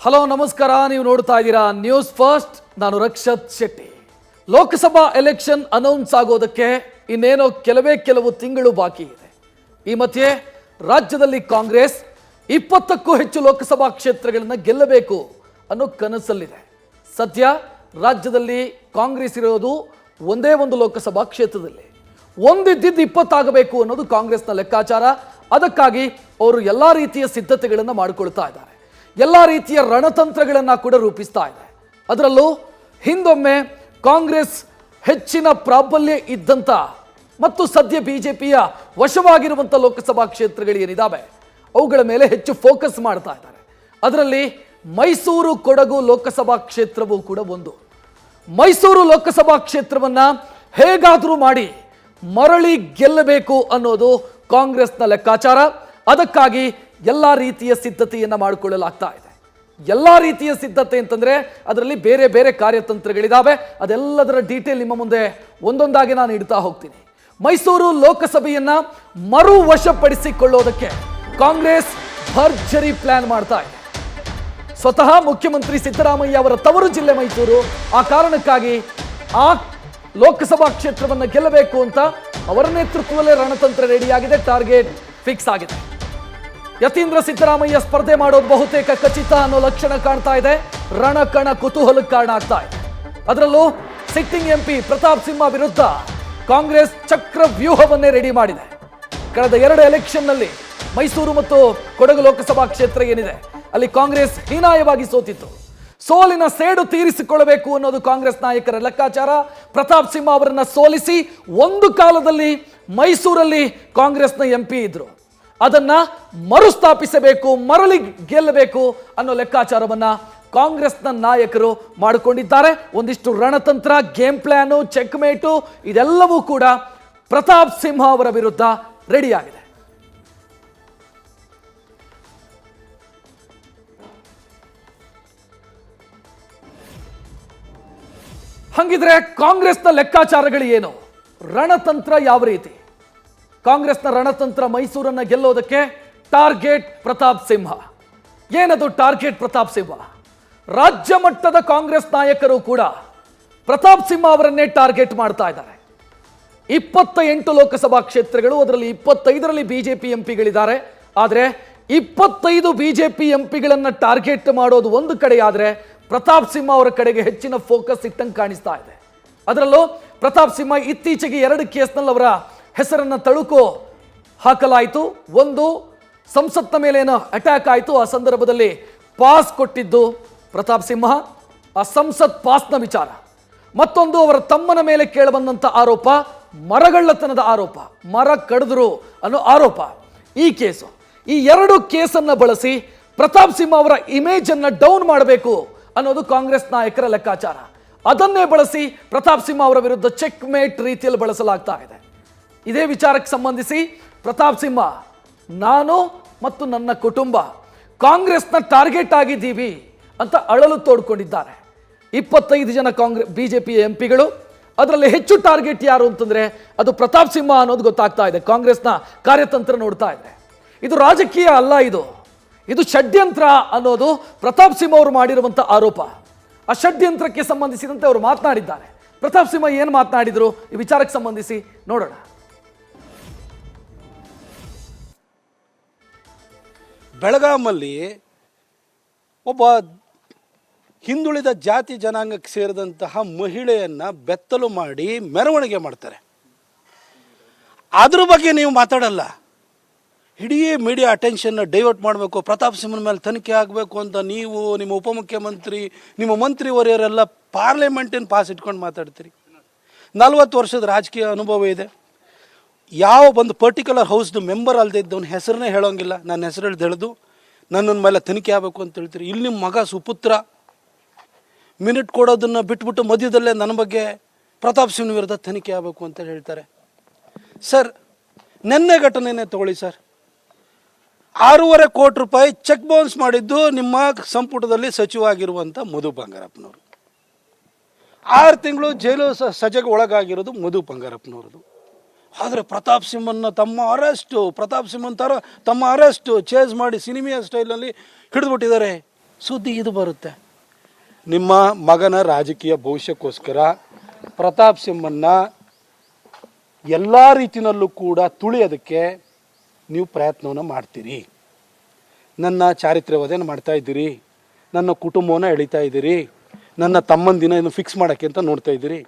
Hello ನಮಸ್ಕಾರ, ನೀವು ನೋಡ್ತಾ ಇದ್ದೀರಾ ನ್ಯೂಸ್ ಫಸ್ಟ್. ನಾನು ರಕ್ಷತ್ ಶೆಟ್ಟಿ. ಲೋಕಸಭಾ ಎಲೆಕ್ಷನ್ ಅನೌನ್ಸ್ ಆಗೋದಕ್ಕೆ ಇನ್ನೇನೋ ಕೆಲವು ತಿಂಗಳು ಬಾಕಿ ಇದೆ. ಈ ಮಧ್ಯೆ ರಾಜ್ಯದಲ್ಲಿ ಕಾಂಗ್ರೆಸ್ 20ಕ್ಕೂ ಹೆಚ್ಚು ಲೋಕಸಭಾ ಕ್ಷೇತ್ರಗಳನ್ನು ಗೆಲ್ಲಬೇಕು ಅನ್ನೋ ಕನಸಲ್ಲಿದೆ. ಸದ್ಯ ರಾಜ್ಯದಲ್ಲಿ ಕಾಂಗ್ರೆಸ್ ಇರೋದು ಒಂದೇ ಒಂದು ಲೋಕಸಭಾ ಕ್ಷೇತ್ರದಲ್ಲಿ. ಒಂದಿದ್ದಿದ್ದು 20 ಆಗಬೇಕು ಅನ್ನೋದು ಕಾಂಗ್ರೆಸ್ನ ಲೆಕ್ಕಾಚಾರ. ಅದಕ್ಕಾಗಿ ಅವರು ಎಲ್ಲ ರೀತಿಯ ಸಿದ್ಧತೆಗಳನ್ನು ಮಾಡಿಕೊಳ್ತಾ ಇದ್ದಾರೆ. ಎಲ್ಲ ರೀತಿಯ ರಣತಂತ್ರಗಳನ್ನು ಕೂಡ ರೂಪಿಸ್ತಾ ಇದೆ. ಅದರಲ್ಲೂ ಹಿಂದೊಮ್ಮೆ ಕಾಂಗ್ರೆಸ್ ಹೆಚ್ಚಿನ ಪ್ರಾಬಲ್ಯ ಇದ್ದಂಥ ಮತ್ತು ಸದ್ಯ ಬಿಜೆಪಿಯ ವಶವಾಗಿರುವಂಥ ಲೋಕಸಭಾ ಕ್ಷೇತ್ರಗಳು ಏನಿದ್ದಾವೆ ಅವುಗಳ ಮೇಲೆ ಹೆಚ್ಚು ಫೋಕಸ್ ಮಾಡ್ತಾ ಇದ್ದಾರೆ. ಅದರಲ್ಲಿ ಮೈಸೂರು ಕೊಡಗು ಲೋಕಸಭಾ ಕ್ಷೇತ್ರವೂ ಕೂಡ ಒಂದು. ಮೈಸೂರು ಲೋಕಸಭಾ ಕ್ಷೇತ್ರವನ್ನು ಹೇಗಾದರೂ ಮಾಡಿ ಮರಳಿ ಗೆಲ್ಲಬೇಕು ಅನ್ನೋದು ಕಾಂಗ್ರೆಸ್ನ ಲೆಕ್ಕಾಚಾರ. ಅದಕ್ಕಾಗಿ ಎಲ್ಲ ರೀತಿಯ ಸಿದ್ಧತೆಯನ್ನು ಮಾಡಿಕೊಳ್ಳಲಾಗ್ತಾ ಇದೆ. ಎಲ್ಲ ರೀತಿಯ ಸಿದ್ಧತೆ ಅಂತಂದರೆ ಅದರಲ್ಲಿ ಬೇರೆ ಬೇರೆ ಕಾರ್ಯತಂತ್ರಗಳಿದ್ದಾವೆ. ಅದೆಲ್ಲದರ ಡೀಟೇಲ್ ನಿಮ್ಮ ಮುಂದೆ ಒಂದೊಂದಾಗಿ ನಾನು ಇಡ್ತಾ ಹೋಗ್ತೀನಿ. ಮೈಸೂರು ಲೋಕಸಭೆಯನ್ನು ಮರು ವಶಪಡಿಸಿಕೊಳ್ಳೋದಕ್ಕೆ ಕಾಂಗ್ರೆಸ್ ಭರ್ಜರಿ ಪ್ಲಾನ್ ಮಾಡ್ತಾ ಇದೆ. ಸ್ವತಃ ಮುಖ್ಯಮಂತ್ರಿ ಸಿದ್ದರಾಮಯ್ಯ ಅವರ ತವರು ಜಿಲ್ಲೆ ಮೈಸೂರು. ಆ ಕಾರಣಕ್ಕಾಗಿ ಆ ಲೋಕಸಭಾ ಕ್ಷೇತ್ರವನ್ನು ಗೆಲ್ಲಬೇಕು ಅಂತ ಅವರ ನೇತೃತ್ವದಲ್ಲೇ ರಣತಂತ್ರ ರೆಡಿಯಾಗಿದೆ. ಟಾರ್ಗೆಟ್ ಫಿಕ್ಸ್ ಆಗಿದೆ. ಯತೀಂದ್ರ ಸಿದ್ದರಾಮಯ್ಯ ಸ್ಪರ್ಧೆ ಮಾಡೋದು ಬಹುತೇಕ ಖಚಿತ ಅನ್ನೋ ಲಕ್ಷಣ ಕಾಣ್ತಾ ಇದೆ. ರಣಕಣ ಕುತೂಹಲಕ್ಕೆ ಕಾರಣ ಆಗ್ತಾ ಇದೆ. ಅದರಲ್ಲೂ ಸಿಟ್ಟಿಂಗ್ ಎಂಪಿ ಪ್ರತಾಪ್ ಸಿಂಹ ವಿರುದ್ಧ ಕಾಂಗ್ರೆಸ್ ಚಕ್ರ ವ್ಯೂಹವನ್ನೇ ರೆಡಿ ಮಾಡಿದೆ. ಕಳೆದ 2 ಎಲೆಕ್ಷನ್ನಲ್ಲಿ ಮೈಸೂರು ಮತ್ತು ಕೊಡಗು ಲೋಕಸಭಾ ಕ್ಷೇತ್ರ ಏನಿದೆ ಅಲ್ಲಿ ಕಾಂಗ್ರೆಸ್ ಹೀನಾಯವಾಗಿ ಸೋತಿತ್ತು. ಸೋಲಿನ ಸೇಡು ತೀರಿಸಿಕೊಳ್ಳಬೇಕು ಅನ್ನೋದು ಕಾಂಗ್ರೆಸ್ ನಾಯಕರ ಲೆಕ್ಕಾಚಾರ. ಪ್ರತಾಪ್ ಸಿಂಹ ಅವರನ್ನ ಸೋಲಿಸಿ ಒಂದು ಕಾಲದಲ್ಲಿ ಮೈಸೂರಲ್ಲಿ ಕಾಂಗ್ರೆಸ್ನ ಎಂಪಿ ಇದ್ರು. ಅದನ್ನ ಮರುಸ್ಥಾಪಿಸಬೇಕು, ಮರಳಿ ಗೆಲ್ಲಬೇಕು ಅನ್ನೋ ಲೆಕ್ಕಾಚಾರವನ್ನ ಕಾಂಗ್ರೆಸ್ನ ನಾಯಕರು ಮಾಡಿಕೊಂಡಿದ್ದಾರೆ. ಒಂದಿಷ್ಟು ರಣತಂತ್ರ, ಗೇಮ್ ಪ್ಲಾನು, ಚೆಕ್ ಮೇಟು ಇದೆಲ್ಲವೂ ಕೂಡ ಪ್ರತಾಪ್ ಸಿಂಹ ಅವರ ವಿರುದ್ಧ ರೆಡಿಯಾಗಿದೆ. ಹಂಗಿದ್ರೆ ಕಾಂಗ್ರೆಸ್ನ ಲೆಕ್ಕಾಚಾರಗಳು ಏನು? ರಣತಂತ್ರ ಯಾವ ರೀತಿ? ಕಾಂಗ್ರೆಸ್ನ ರಣತಂತ್ರ ಮೈಸೂರನ್ನ ಗೆಲ್ಲೋದಕ್ಕೆ ಟಾರ್ಗೆಟ್ ಪ್ರತಾಪ್ ಸಿಂಹ. ಏನದು ಟಾರ್ಗೆಟ್ ಪ್ರತಾಪ್ ಸಿಂಹ? ರಾಜ್ಯ ಮಟ್ಟದ ಕಾಂಗ್ರೆಸ್ ನಾಯಕರು ಕೂಡ ಪ್ರತಾಪ್ ಸಿಂಹ ಅವರನ್ನೇ ಟಾರ್ಗೆಟ್ ಮಾಡ್ತಾ ಇದ್ದಾರೆ. 28 ಲೋಕಸಭಾ ಕ್ಷೇತ್ರಗಳು, ಅದರಲ್ಲಿ 25ರಲ್ಲಿ ಬಿಜೆಪಿ ಎಂಪಿಗಳಿದ್ದಾರೆ. ಆದರೆ 25 ಬಿಜೆಪಿ ಎಂಪಿಗಳನ್ನು ಟಾರ್ಗೆಟ್ ಮಾಡೋದು ಒಂದು ಕಡೆ ಆದರೆ ಪ್ರತಾಪ್ ಸಿಂಹ ಅವರ ಕಡೆಗೆ ಹೆಚ್ಚಿನ ಫೋಕಸ್ ಇಟ್ಟಂಗೆ ಕಾಣಿಸ್ತಾ ಇದೆ. ಅದರಲ್ಲೂ ಪ್ರತಾಪ್ ಸಿಂಹ ಇತ್ತೀಚೆಗೆ 2 ಕೇಸ್ನಲ್ಲಿ ಅವರ ಹೆಸರನ್ನು ತಳುಕು ಹಾಕಲಾಯಿತು. ಒಂದು ಸಂಸತ್ನ ಮೇಲೆ ಏನೋ ಅಟ್ಯಾಕ್ ಆಯಿತು. ಆ ಸಂದರ್ಭದಲ್ಲಿ ಪಾಸ್ ಕೊಟ್ಟಿದ್ದು ಪ್ರತಾಪ್ ಸಿಂಹ, ಆ ಸಂಸತ್ ಪಾಸ್ನ ವಿಚಾರ. ಮತ್ತೊಂದು ಅವರ ತಮ್ಮನ ಮೇಲೆ ಕೇಳಬಂದಂಥ ಆರೋಪ ಮರಗಳ್ಳತನದ ಆರೋಪ, ಮರ ಕಡಿದ್ರು ಅನ್ನೋ ಆರೋಪ. ಈ ಕೇಸು, ಈ 2 ಕೇಸನ್ನು ಬಳಸಿ ಪ್ರತಾಪ್ ಸಿಂಹ ಅವರ ಇಮೇಜನ್ನು ಡೌನ್ ಮಾಡಬೇಕು ಅನ್ನೋದು ಕಾಂಗ್ರೆಸ್ ನಾಯಕರ ಲೆಕ್ಕಾಚಾರ. ಅದನ್ನೇ ಬಳಸಿ ಪ್ರತಾಪ್ ಸಿಂಹ ಅವರ ವಿರುದ್ಧ ಚೆಕ್ ಮೇಟ್ ರೀತಿಯಲ್ಲಿ ಬಳಸಲಾಗ್ತಾ ಇದೆ. ಇದೇ ವಿಚಾರಕ್ಕೆ ಸಂಬಂಧಿಸಿ ಪ್ರತಾಪ್ ಸಿಂಹ, ನಾನು ಮತ್ತು ನನ್ನ ಕುಟುಂಬ ಕಾಂಗ್ರೆಸ್ನ ಟಾರ್ಗೆಟ್ ಆಗಿದ್ದೀವಿ ಅಂತ ಅಳಲು ತೋಡ್ಕೊಂಡಿದ್ದಾರೆ. 25 ಜನ ಬಿಜೆಪಿ ಎಂಪಿಗಳು. ಅದರಲ್ಲಿ ಹೆಚ್ಚು ಟಾರ್ಗೆಟ್ ಯಾರು ಅಂತಂದ್ರೆ ಅದು ಪ್ರತಾಪ್ ಸಿಂಹ ಅನ್ನೋದು ಗೊತ್ತಾಗ್ತಾ ಇದೆ. ಕಾಂಗ್ರೆಸ್ನ ಕಾರ್ಯತಂತ್ರ ನೋಡ್ತಾ ಇದೆ. ಇದು ರಾಜಕೀಯ ಅಲ್ಲ, ಇದು ಷಡ್ಯಂತ್ರ ಅನ್ನೋದು ಪ್ರತಾಪ್ ಸಿಂಹ ಅವರು ಮಾಡಿರುವಂಥ ಆರೋಪ. ಆ ಷಡ್ಯಂತ್ರಕ್ಕೆ ಸಂಬಂಧಿಸಿದಂತೆ ಅವರು ಮಾತನಾಡಿದ್ದಾರೆ. ಪ್ರತಾಪ್ ಸಿಂಹ ಏನು ಮಾತನಾಡಿದ್ರು ಈ ವಿಚಾರಕ್ಕೆ ಸಂಬಂಧಿಸಿ ನೋಡೋಣ. ಬೆಳಗಾಮಲ್ಲಿ ಒಬ್ಬ ಹಿಂದುಳಿದ ಜಾತಿ ಜನಾಂಗಕ್ಕೆ ಸೇರಿದಂತಹ ಮಹಿಳೆಯನ್ನು ಬೆತ್ತಲು ಮಾಡಿ ಮೆರವಣಿಗೆ ಮಾಡ್ತಾರೆ. ಅದ್ರ ಬಗ್ಗೆ ನೀವು ಮಾತಾಡಲ್ಲ. ಇಡೀ ಮೀಡಿಯಾ ಅಟೆನ್ಷನ್ನ ಡೈವರ್ಟ್ ಮಾಡಬೇಕು, ಪ್ರತಾಪ್ ಸಿಂಹನ ಮೇಲೆ ತನಿಖೆ ಆಗಬೇಕು ಅಂತ ನೀವು, ನಿಮ್ಮ ಉಪಮುಖ್ಯಮಂತ್ರಿ, ನಿಮ್ಮ ಮಂತ್ರಿವರಿಯರೆಲ್ಲ ಪಾರ್ಲಿಮೆಂಟಿನ ಪಾಸ್ ಇಟ್ಕೊಂಡು ಮಾತಾಡ್ತೀರಿ. 40 ವರ್ಷದ ರಾಜಕೀಯ ಅನುಭವ ಇದೆ. ಯಾವ ಒಂದು ಪರ್ಟಿಕ್ಯುಲರ್ ಹೌಸ್ದು ಮೆಂಬರ್ ಅಲ್ಲದೆ ಇದ್ದವನ ಹೆಸರನ್ನೇ ಹೇಳೋಂಗಿಲ್ಲ. ನನ್ನ ಹೆಸರು ಹೇಳಿದು ನನ್ನ ಮೇಲೆ ತನಿಖೆ ಆಗಬೇಕು ಅಂತ ಹೇಳ್ತೀರಿ. ಇಲ್ಲಿ ನಿಮ್ಮ ಮಗ ಸುಪುತ್ರ ಮಿನಿಟ್ ಕೊಡೋದನ್ನು ಬಿಟ್ಬಿಟ್ಟು ಮಧ್ಯದಲ್ಲೇ ನನ್ನ ಬಗ್ಗೆ ಪ್ರತಾಪ್ ಸಿಂಹನ ವಿರುದ್ಧ ತನಿಖೆ ಆಗಬೇಕು ಅಂತ ಹೇಳ್ತಾರೆ. ಸರ್, ನೆನ್ನೆ ಘಟನೆನೇ ತಗೊಳ್ಳಿ ಸರ್. 6.5 ಕೋಟಿ ರೂಪಾಯಿ ಚೆಕ್ ಬೌನ್ಸ್ ಮಾಡಿದ್ದು ನಿಮ್ಮ ಸಂಪುಟದಲ್ಲಿ ಸಚಿವ ಆಗಿರುವಂಥ ಮಧು ಬಂಗಾರಪ್ಪನವರು. 6 ತಿಂಗಳು ಜೈಲು ಸಜೆಗೆ ಒಳಗಾಗಿರೋದು ಮಧು ಬಂಗಾರಪ್ಪನವ್ರದ್ದು. ಆದರೆ ಪ್ರತಾಪ್ ಸಿಂಹನ ತಮ್ಮ ಅರೆಸ್ಟು ಚೇಸ್ ಮಾಡಿ ಸಿನಿಮಾ ಸ್ಟೈಲಲ್ಲಿ ಹಿಡಿದುಬಿಟ್ಟಿದ್ದಾರೆ. ಸುದ್ದಿ ಇದು ಬರುತ್ತೆ. ನಿಮ್ಮ ಮಗನ ರಾಜಕೀಯ ಭವಿಷ್ಯಕ್ಕೋಸ್ಕರ ಪ್ರತಾಪ್ ಸಿಂಹನ್ನ ಎಲ್ಲ ರೀತಿಯಲ್ಲೂ ಕೂಡ ತುಳಿಯೋದಕ್ಕೆ ನೀವು ಪ್ರಯತ್ನವನ್ನು ಮಾಡ್ತೀರಿ. ನನ್ನ ಚಾರಿತ್ರ್ಯ ವಧೆಯನ್ನು ಮಾಡ್ತಾ ಇದ್ದೀರಿ, ನನ್ನ ಕುಟುಂಬವನ್ನು ಎಳಿತಾ ಇದ್ದೀರಿ, ನನ್ನ ತಮ್ಮಂದಿನ ಇನ್ನು ಫಿಕ್ಸ್ ಮಾಡೋಕ್ಕೆ ಅಂತ ನೋಡ್ತಾ ಇದ್ದೀರಿ.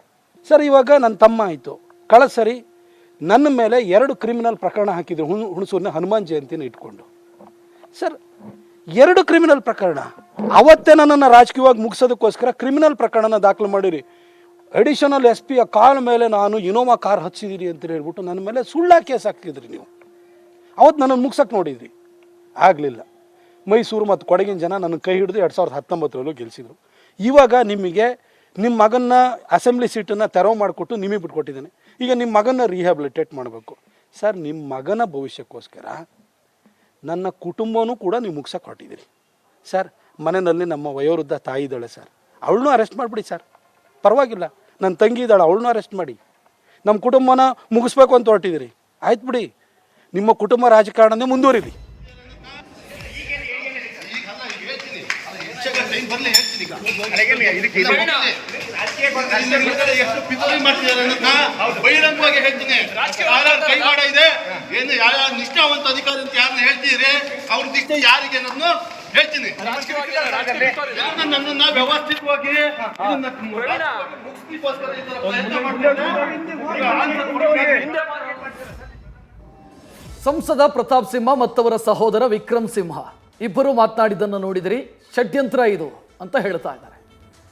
ಸರ್, ಇವಾಗ ನನ್ನ ತಮ್ಮ ಆಯಿತು, ಕಳೆದ ಸರಿ ನನ್ನ ಮೇಲೆ 2 ಕ್ರಿಮಿನಲ್ ಪ್ರಕರಣ ಹಾಕಿದ್ರು, ಹುಣಸೂರಿನ ಹನುಮಾನ್ ಜಯಂತಿನ ಇಟ್ಕೊಂಡು. ಸರ್, 2 ಕ್ರಿಮಿನಲ್ ಪ್ರಕರಣ. ಅವತ್ತೇ ನನ್ನನ್ನು ರಾಜಕೀಯವಾಗಿ ಮುಗಿಸೋದಕ್ಕೋಸ್ಕರ ಕ್ರಿಮಿನಲ್ ಪ್ರಕರಣನ ದಾಖಲು ಮಾಡಿರಿ. ಅಡಿಷನಲ್ SP ಕಾಲ ಮೇಲೆ ನಾನು ಇನೋವಾ ಕಾರ್ ಹಚ್ಚಿದ್ದೀರಿ ಅಂತ ಹೇಳ್ಬಿಟ್ಟು ನನ್ನ ಮೇಲೆ ಸುಳ್ಳ ಕೇಸ್ ಹಾಕ್ತಿದ್ರಿ ನೀವು. ಅವತ್ತು ನನ್ನನ್ನು ಮುಗ್ಸಕ್ಕೆ ನೋಡಿದ್ರಿ, ಆಗಲಿಲ್ಲ. ಮೈಸೂರು ಮತ್ತು ಕೊಡಗಿನ ಜನ ನನ್ನ ಕೈ ಹಿಡಿದು 2019 ಗೆಲ್ಲಿಸಿದ್ರು. ಇವಾಗ ನಿಮಗೆ ನಿಮ್ಮ ಮಗನ್ನ ಅಸೆಂಬ್ಲಿ ಸೀಟನ್ನು ತೆರವು ಮಾಡಿಕೊಟ್ಟು ನಿಮಗೆ ಬಿಟ್ಕೊಟ್ಟಿದ್ದಾನೆ. ಈಗ ನಿಮ್ಮ ಮಗನ್ನ ರಿಹ್ಯಾಬಿಲಿಟೇಟ್ ಮಾಡಬೇಕು. ಸರ್, ನಿಮ್ಮ ಮಗನ ಭವಿಷ್ಯಕ್ಕೋಸ್ಕರ ನನ್ನ ಕುಟುಂಬನೂ ಕೂಡ ನೀವು ಮುಗ್ಸಕ್ಕೆ ಹೊಟ್ಟಿದ್ದೀರಿ. ಸರ್, ಮನೆಯಲ್ಲಿ ನಮ್ಮ ವಯೋವೃದ್ಧ ತಾಯಿ ಇದ್ದಾಳೆ ಸರ್, ಅವಳನ್ನೂ ಅರೆಸ್ಟ್ ಮಾಡಿಬಿಡಿ ಸರ್, ಪರವಾಗಿಲ್ಲ. ನನ್ನ ತಂಗಿ ಇದ್ದಾಳೆ, ಅವಳನ್ನೂ ಅರೆಸ್ಟ್ ಮಾಡಿ. ನಮ್ಮ ಕುಟುಂಬನ ಮುಗಿಸ್ಬೇಕು ಅಂತ ಹೊರಟಿದ್ದೀರಿ, ಆಯ್ತು ಬಿಡಿ. ನಿಮ್ಮ ಕುಟುಂಬ ರಾಜಕಾರಣನೇ ಮುಂದುವರಿಲಿ. ಬಹಿರಂಗವಾಗಿ ಹೇಳ್ತೀನಿ, ಕೈವಾಡ ಇದೆ ಏನು, ಯಾವ ನಿಷ್ಠಾವಂತ ಅಧಿಕಾರಿ ಅಂತ ಯಾರನ್ನ ಹೇಳ್ತಿದ್ರೆ ಅವ್ರ ನಿಷ್ಠೆ ಯಾರಿಗೆ ಅನ್ನೋದನ್ನು ಹೇಳ್ತೀನಿ. ನನ್ನನ್ನ ವ್ಯವಸ್ಥಿತವಾಗಿ ಸಂಸದ ಪ್ರತಾಪ್ ಸಿಂಹ ಮತ್ತವರ ಸಹೋದರ ವಿಕ್ರಮ್ ಸಿಂಹ ಇಬ್ಬರು ಮಾತನಾಡಿದ್ದನ್ನು ನೋಡಿದರೆ ಷಡ್ಯಂತ್ರ ಇದು ಅಂತ ಹೇಳ್ತಾ ಇದ್ದಾರೆ.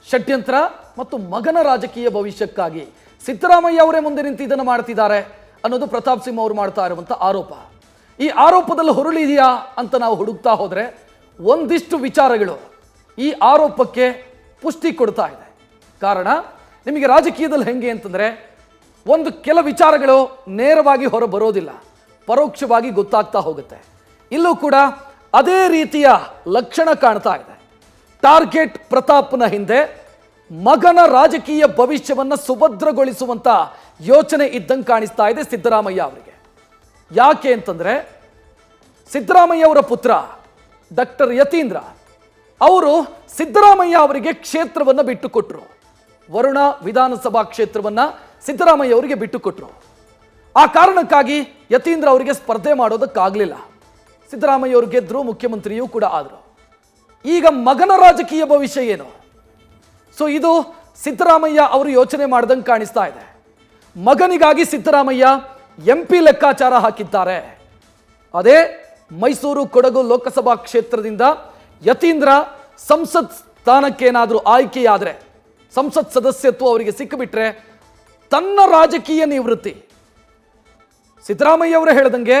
ಷಡ್ಯಂತ್ರ ಮತ್ತು ಮಗನ ರಾಜಕೀಯ ಭವಿಷ್ಯಕ್ಕಾಗಿ ಸಿದ್ದರಾಮಯ್ಯ ಅವರೇ ಮುಂದೆ ನಿಂತು ಇದನ್ನು ಮಾಡ್ತಿದ್ದಾರೆ ಅನ್ನೋದು ಪ್ರತಾಪ್ ಸಿಂಹ ಅವರು ಮಾಡ್ತಾ ಇರುವಂಥ ಆರೋಪ. ಈ ಆರೋಪದಲ್ಲಿ ಹುರುಳಿದೆಯಾ ಅಂತ ನಾವು ಹುಡುಕ್ತಾ ಹೋದರೆ ಒಂದಿಷ್ಟು ವಿಚಾರಗಳು ಈ ಆರೋಪಕ್ಕೆ ಪುಷ್ಟಿ ಕೊಡ್ತಾ ಇದೆ. ಕಾರಣ, ನಿಮಗೆ ರಾಜಕೀಯದಲ್ಲಿ ಹೆಂಗೆ ಅಂತಂದರೆ ಕೆಲ ವಿಚಾರಗಳು ನೇರವಾಗಿ ಹೊರ ಬರೋದಿಲ್ಲ, ಪರೋಕ್ಷವಾಗಿ ಗೊತ್ತಾಗ್ತಾ ಹೋಗುತ್ತೆ. ಇಲ್ಲೂ ಕೂಡ ಅದೇ ರೀತಿಯ ಲಕ್ಷಣ ಕಾಣ್ತಾ ಇದೆ. ಟಾರ್ಗೆಟ್ ಪ್ರತಾಪ್ನ ಹಿಂದೆ ಮಗನ ರಾಜಕೀಯ ಭವಿಷ್ಯವನ್ನು ಸುಭದ್ರಗೊಳಿಸುವಂತ ಯೋಚನೆ ಇದ್ದಂಗೆ ಕಾಣಿಸ್ತಾ ಇದೆ ಸಿದ್ದರಾಮಯ್ಯ ಅವರಿಗೆ. ಯಾಕೆ ಅಂತಂದ್ರೆ ಸಿದ್ದರಾಮಯ್ಯ ಅವರ ಪುತ್ರ ಡಾಕ್ಟರ್ ಯತೀಂದ್ರ ಅವರು ಸಿದ್ದರಾಮಯ್ಯ ಅವರಿಗೆ ಕ್ಷೇತ್ರವನ್ನು ಬಿಟ್ಟುಕೊಟ್ರು. ವರುಣ ವಿಧಾನಸಭಾ ಕ್ಷೇತ್ರವನ್ನ ಸಿದ್ದರಾಮಯ್ಯ ಅವರಿಗೆ ಬಿಟ್ಟುಕೊಟ್ರು. ಆ ಕಾರಣಕ್ಕಾಗಿ ಯತೀಂದ್ರ ಅವರಿಗೆ ಸ್ಪರ್ಧೆ ಮಾಡೋದಕ್ಕಾಗಲಿಲ್ಲ. ಸಿದ್ದರಾಮಯ್ಯ ಅವರು ಗೆದ್ರು, ಮುಖ್ಯಮಂತ್ರಿಯೂ ಕೂಡ ಆದರು. ಈಗ ಮಗನ ರಾಜಕೀಯ ಭವಿಷ್ಯ ಏನು? ಸೊ ಇದು ಸಿದ್ದರಾಮಯ್ಯ ಅವರು ಯೋಚನೆ ಮಾಡ್ದಂಗೆ ಕಾಣಿಸ್ತಾ ಇದೆ. ಮಗನಿಗಾಗಿ ಸಿದ್ದರಾಮಯ್ಯ MP ಲೆಕ್ಕಾಚಾರ ಹಾಕಿದ್ದಾರೆ. ಅದೇ ಮೈಸೂರು ಕೊಡಗು ಲೋಕಸಭಾ ಕ್ಷೇತ್ರದಿಂದ ಯತೀಂದ್ರ ಸಂಸತ್ ಸ್ಥಾನಕ್ಕೇನಾದರೂ ಆಯ್ಕೆಯಾದರೆ, ಸಂಸತ್ ಸದಸ್ಯತ್ವ ಅವರಿಗೆ ಸಿಕ್ಕಿಬಿಟ್ರೆ ತನ್ನ ರಾಜಕೀಯ ನಿವೃತ್ತಿ, ಸಿದ್ದರಾಮಯ್ಯ ಅವರೇ ಹೇಳ್ದಂಗೆ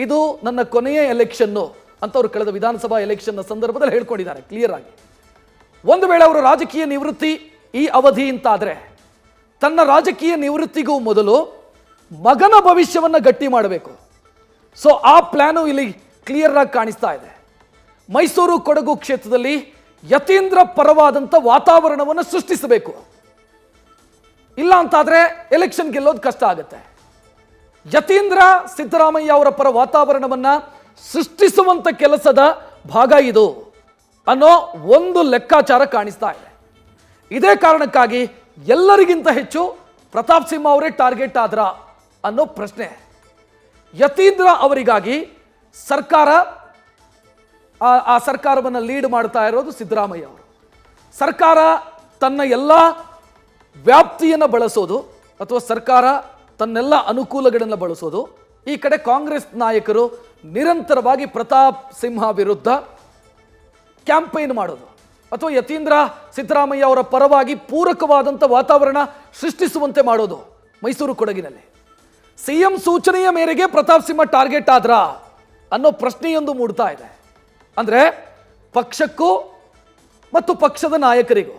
ಇದು ನನ್ನ ಕೊನೆಯ ಎಲೆಕ್ಷನ್ನು ಅಂತ ಅವರು ಕಳೆದ ವಿಧಾನಸಭಾ ಎಲೆಕ್ಷನ್ನ ಸಂದರ್ಭದಲ್ಲಿ ಹೇಳ್ಕೊಂಡಿದ್ದಾರೆ ಕ್ಲಿಯರ್ ಆಗಿ. ಒಂದು ವೇಳೆ ಅವರು ರಾಜಕೀಯ ನಿವೃತ್ತಿ ಈ ಅವಧಿ ಅಂತಾದರೆ ತನ್ನ ರಾಜಕೀಯ ನಿವೃತ್ತಿಗೂ ಮೊದಲು ಮಗನ ಭವಿಷ್ಯವನ್ನು ಗಟ್ಟಿ ಮಾಡಬೇಕು. ಸೊ ಆ ಪ್ಲಾನು ಇಲ್ಲಿ ಕ್ಲಿಯರ್ ಆಗಿ ಕಾಣಿಸ್ತಾ ಇದೆ. ಮೈಸೂರು ಕೊಡಗು ಕ್ಷೇತ್ರದಲ್ಲಿ ಯತೀಂದ್ರ ಪರವಾದಂಥ ವಾತಾವರಣವನ್ನು ಸೃಷ್ಟಿಸಬೇಕು. ಇಲ್ಲ ಅಂತಾದರೆ ಎಲೆಕ್ಷನ್ ಗೆಲ್ಲೋದು ಕಷ್ಟ ಆಗುತ್ತೆ. ಯತೀಂದ್ರ ಸಿದ್ದರಾಮಯ್ಯ ಅವರ ಪರ ವಾತಾವರಣವನ್ನ ಸೃಷ್ಟಿಸುವಂತ ಕೆಲಸದ ಭಾಗ ಇದು ಅನ್ನೋ ಒಂದು ಲೆಕ್ಕಾಚಾರ ಕಾಣಿಸ್ತಾ ಇದೆ. ಇದೇ ಕಾರಣಕ್ಕಾಗಿ ಎಲ್ಲರಿಗಿಂತ ಹೆಚ್ಚು ಪ್ರತಾಪ್ ಸಿಂಹ ಅವರೇ ಟಾರ್ಗೆಟ್ ಆದ್ರ ಅನ್ನೋ ಪ್ರಶ್ನೆ. ಯತೀಂದ್ರ ಅವರಿಗಾಗಿ ಸರ್ಕಾರ, ಆ ಸರ್ಕಾರವನ್ನು ಲೀಡ್ ಮಾಡ್ತಾ ಇರೋದು ಸಿದ್ದರಾಮಯ್ಯ ಅವರು. ಸರ್ಕಾರ ತನ್ನ ಎಲ್ಲ ವ್ಯಾಪ್ತಿಯನ್ನು ಬಳಸೋದು ಅಥವಾ ಸರ್ಕಾರ ತನ್ನೆಲ್ಲ ಅನುಕೂಲಗಳನ್ನು ಬಳಸೋದು. ಈ ಕಡೆ ಕಾಂಗ್ರೆಸ್ ನಾಯಕರು ನಿರಂತರವಾಗಿ ಪ್ರತಾಪ್ ಸಿಂಹ ವಿರುದ್ಧ ಕ್ಯಾಂಪೈನ್ ಮಾಡೋದು ಅಥವಾ ಯತೀಂದ್ರ ಸಿದ್ದರಾಮಯ್ಯ ಅವರ ಪರವಾಗಿ ಪೂರಕವಾದಂಥ ವಾತಾವರಣ ಸೃಷ್ಟಿಸುವಂತೆ ಮಾಡೋದು. ಮೈಸೂರು ಕೊಡಗಿನಲ್ಲಿ CM ಸೂಚನೆಯ ಮೇರೆಗೆ ಪ್ರತಾಪ್ ಸಿಂಹ ಟಾರ್ಗೆಟ್ ಆದ್ರಾ ಅನ್ನೋ ಪ್ರಶ್ನೆಯೊಂದು ಮೂಡ್ತಾ ಇದೆ. ಅಂದರೆ ಪಕ್ಷಕ್ಕೂ ಮತ್ತು ಪಕ್ಷದ ನಾಯಕರಿಗೂ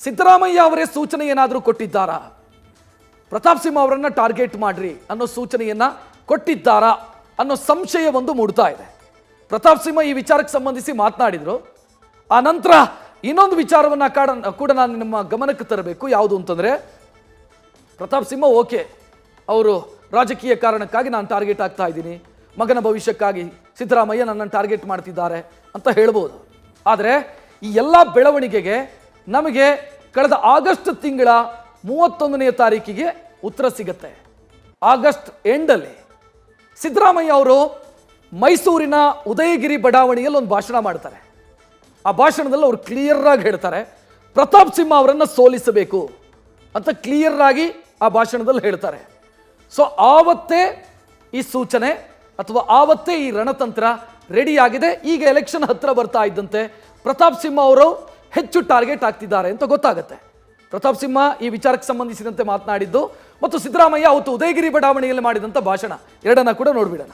ಸಿದ್ದರಾಮಯ್ಯ ಅವರೇ ಸೂಚನೆ ಏನಾದರೂ ಕೊಟ್ಟಿದ್ದಾರಾ, ಪ್ರತಾಪ್ ಸಿಂಹ ಅವರನ್ನ ಟಾರ್ಗೆಟ್ ಮಾಡ್ರಿ ಅನ್ನೋ ಸೂಚನೆಯನ್ನ ಕೊಟ್ಟಿದ್ದಾರಾ ಅನ್ನೋ ಸಂಶಯ ಒಂದು ಮೂಡ್ತಾ ಇದೆ. ಪ್ರತಾಪ್ ಸಿಂಹ ಈ ವಿಚಾರಕ್ಕೆ ಸಂಬಂಧಿಸಿ ಮಾತನಾಡಿದ್ರು. ಆ ನಂತರ ಇನ್ನೊಂದು ವಿಚಾರವನ್ನು ಕೂಡ ನಾನು ನಿಮ್ಮ ಗಮನಕ್ಕೆ ತರಬೇಕು. ಯಾವುದು ಅಂತಂದರೆ, ಪ್ರತಾಪ್ ಸಿಂಹ ಓಕೆ, ಅವರು ರಾಜಕೀಯ ಕಾರಣಕ್ಕಾಗಿ ನಾನು ಟಾರ್ಗೆಟ್ ಆಗ್ತಾ ಇದ್ದೀನಿ, ಮಗನ ಭವಿಷ್ಯಕ್ಕಾಗಿ ಸಿದ್ದರಾಮಯ್ಯ ನನ್ನನ್ನು ಟಾರ್ಗೆಟ್ ಮಾಡ್ತಿದ್ದಾರೆ ಅಂತ ಹೇಳ್ಬೋದು. ಆದರೆ ಈ ಎಲ್ಲ ಬೆಳವಣಿಗೆಗೆ ನಮಗೆ ಕಳೆದ ಆಗಸ್ಟ್ ತಿಂಗಳ 31ನೇ ತಾರೀಕಿಗೆ ಉತ್ತರ ಸಿಗುತ್ತೆ. ಆಗಸ್ಟ್ ಎಂಡಲ್ಲಿ ಸಿದ್ದರಾಮಯ್ಯ ಅವರು ಮೈಸೂರಿನ ಉದಯಗಿರಿ ಬಡಾವಣೆಯಲ್ಲಿ ಒಂದು ಭಾಷಣ ಮಾಡ್ತಾರೆ. ಆ ಭಾಷಣದಲ್ಲಿ ಅವರು ಕ್ಲಿಯರ್ ಆಗಿ ಹೇಳ್ತಾರೆ, ಪ್ರತಾಪ್ ಸಿಂಹ ಅವರನ್ನು ಸೋಲಿಸಬೇಕು ಅಂತ ಕ್ಲಿಯರ್ ಆಗಿ ಆ ಭಾಷಣದಲ್ಲಿ ಹೇಳ್ತಾರೆ. ಸೊ ಆವತ್ತೇ ಈ ಸೂಚನೆ ಅಥವಾ ಆವತ್ತೇ ಈ ರಣತಂತ್ರ ರೆಡಿ ಆಗಿದೆ. ಈಗ ಎಲೆಕ್ಷನ್ ಹತ್ರ ಬರ್ತಾ ಇದ್ದಂತೆ ಪ್ರತಾಪ್ ಸಿಂಹ ಅವರು ಹೆಚ್ಚು ಟಾರ್ಗೆಟ್ ಆಗ್ತಿದ್ದಾರೆ ಅಂತ ಗೊತ್ತಾಗುತ್ತೆ. ಪ್ರತಾಪ್ ಸಿಂಹ ಈ ವಿಚಾರಕ್ಕೆ ಸಂಬಂಧಿಸಿದಂತೆ ಮಾತನಾಡಿದ್ದು ಮತ್ತು ಸಿದ್ದರಾಮಯ್ಯ ಅವತ್ತು ಉದಯಗಿರಿ ಬಡಾವಣೆಯಲ್ಲಿ ಮಾಡಿದಂಥ ಭಾಷಣ ಎರಡನ್ನ ಕೂಡ ನೋಡ್ಬಿಡೋಣ.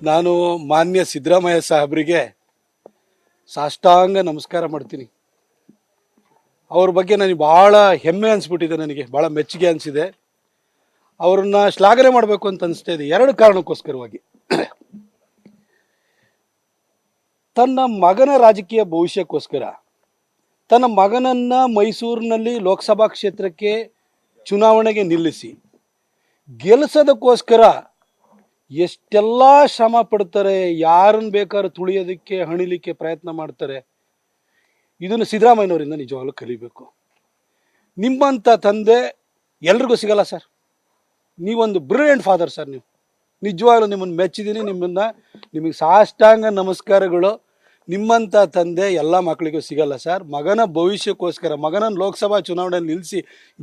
ನಾನು ಮಾನ್ಯ ಸಿದ್ದರಾಮಯ್ಯ ಸಾಹೇಬರಿಗೆ ಸಾಷ್ಟಾಂಗ ನಮಸ್ಕಾರ ಮಾಡ್ತೀನಿ. ಅವ್ರ ಬಗ್ಗೆ ನನಗೆ ಭಾಳ ಹೆಮ್ಮೆ ಅನಿಸ್ಬಿಟ್ಟಿದೆ, ನನಗೆ ಭಾಳ ಮೆಚ್ಚುಗೆ ಅನಿಸಿದೆ. ಅವ್ರನ್ನ ಶ್ಲಾಘನೆ ಮಾಡಬೇಕು ಅಂತ ಅನಿಸ್ತಾ ಇದೆ. ಎರಡು ಕಾರಣಕ್ಕೋಸ್ಕರವಾಗಿ. ತನ್ನ ಮಗನ ರಾಜಕೀಯ ಭವಿಷ್ಯಕ್ಕೋಸ್ಕರ ತನ್ನ ಮಗನನ್ನು ಮೈಸೂರಿನಲ್ಲಿ ಲೋಕಸಭಾ ಕ್ಷೇತ್ರಕ್ಕೆ ಚುನಾವಣೆಗೆ ನಿಲ್ಲಿಸಿ ಗೆಲ್ಲಿಸೋದಕ್ಕೋಸ್ಕರ ಎಷ್ಟೆಲ್ಲ ಶ್ರಮ ಪಡ್ತಾರೆ, ಯಾರನ್ನು ಬೇಕಾದ್ರೂ ತುಳಿಯೋದಕ್ಕೆ ಹಣಿಲಿಕ್ಕೆ ಪ್ರಯತ್ನ ಮಾಡ್ತಾರೆ. ಇದನ್ನು ಸಿದ್ದರಾಮಯ್ಯನವರಿಂದ ನಿಜವಾಗ್ಲೂ ಕಲಿಬೇಕು. ನಿಮ್ಮಂಥ ತಂದೆ ಎಲ್ರಿಗೂ ಸಿಗಲ್ಲ ಸರ್. ನೀವೊಂದು ಬ್ರಿಲಿಯಂಟ್ ಫಾದರ್ ಸರ್. ನೀವು ನಿಜವಾಗ್ಲೂ ನಿಮ್ಮನ್ನು ಮೆಚ್ಚಿದ್ದೀನಿ. ನಿಮಗೆ ಸಾಷ್ಟಾಂಗ ನಮಸ್ಕಾರಗಳು. ನಿಮ್ಮಂಥ ತಂದೆ ಎಲ್ಲ ಮಕ್ಕಳಿಗೂ ಸಿಗಲ್ಲ ಸರ್. ಮಗನ ಭವಿಷ್ಯಕ್ಕೋಸ್ಕರ, ಮಗನನ್ನು ಲೋಕಸಭಾ ಚುನಾವಣೆಯಲ್ಲಿ ನಿಲ್ಲಿಸಿ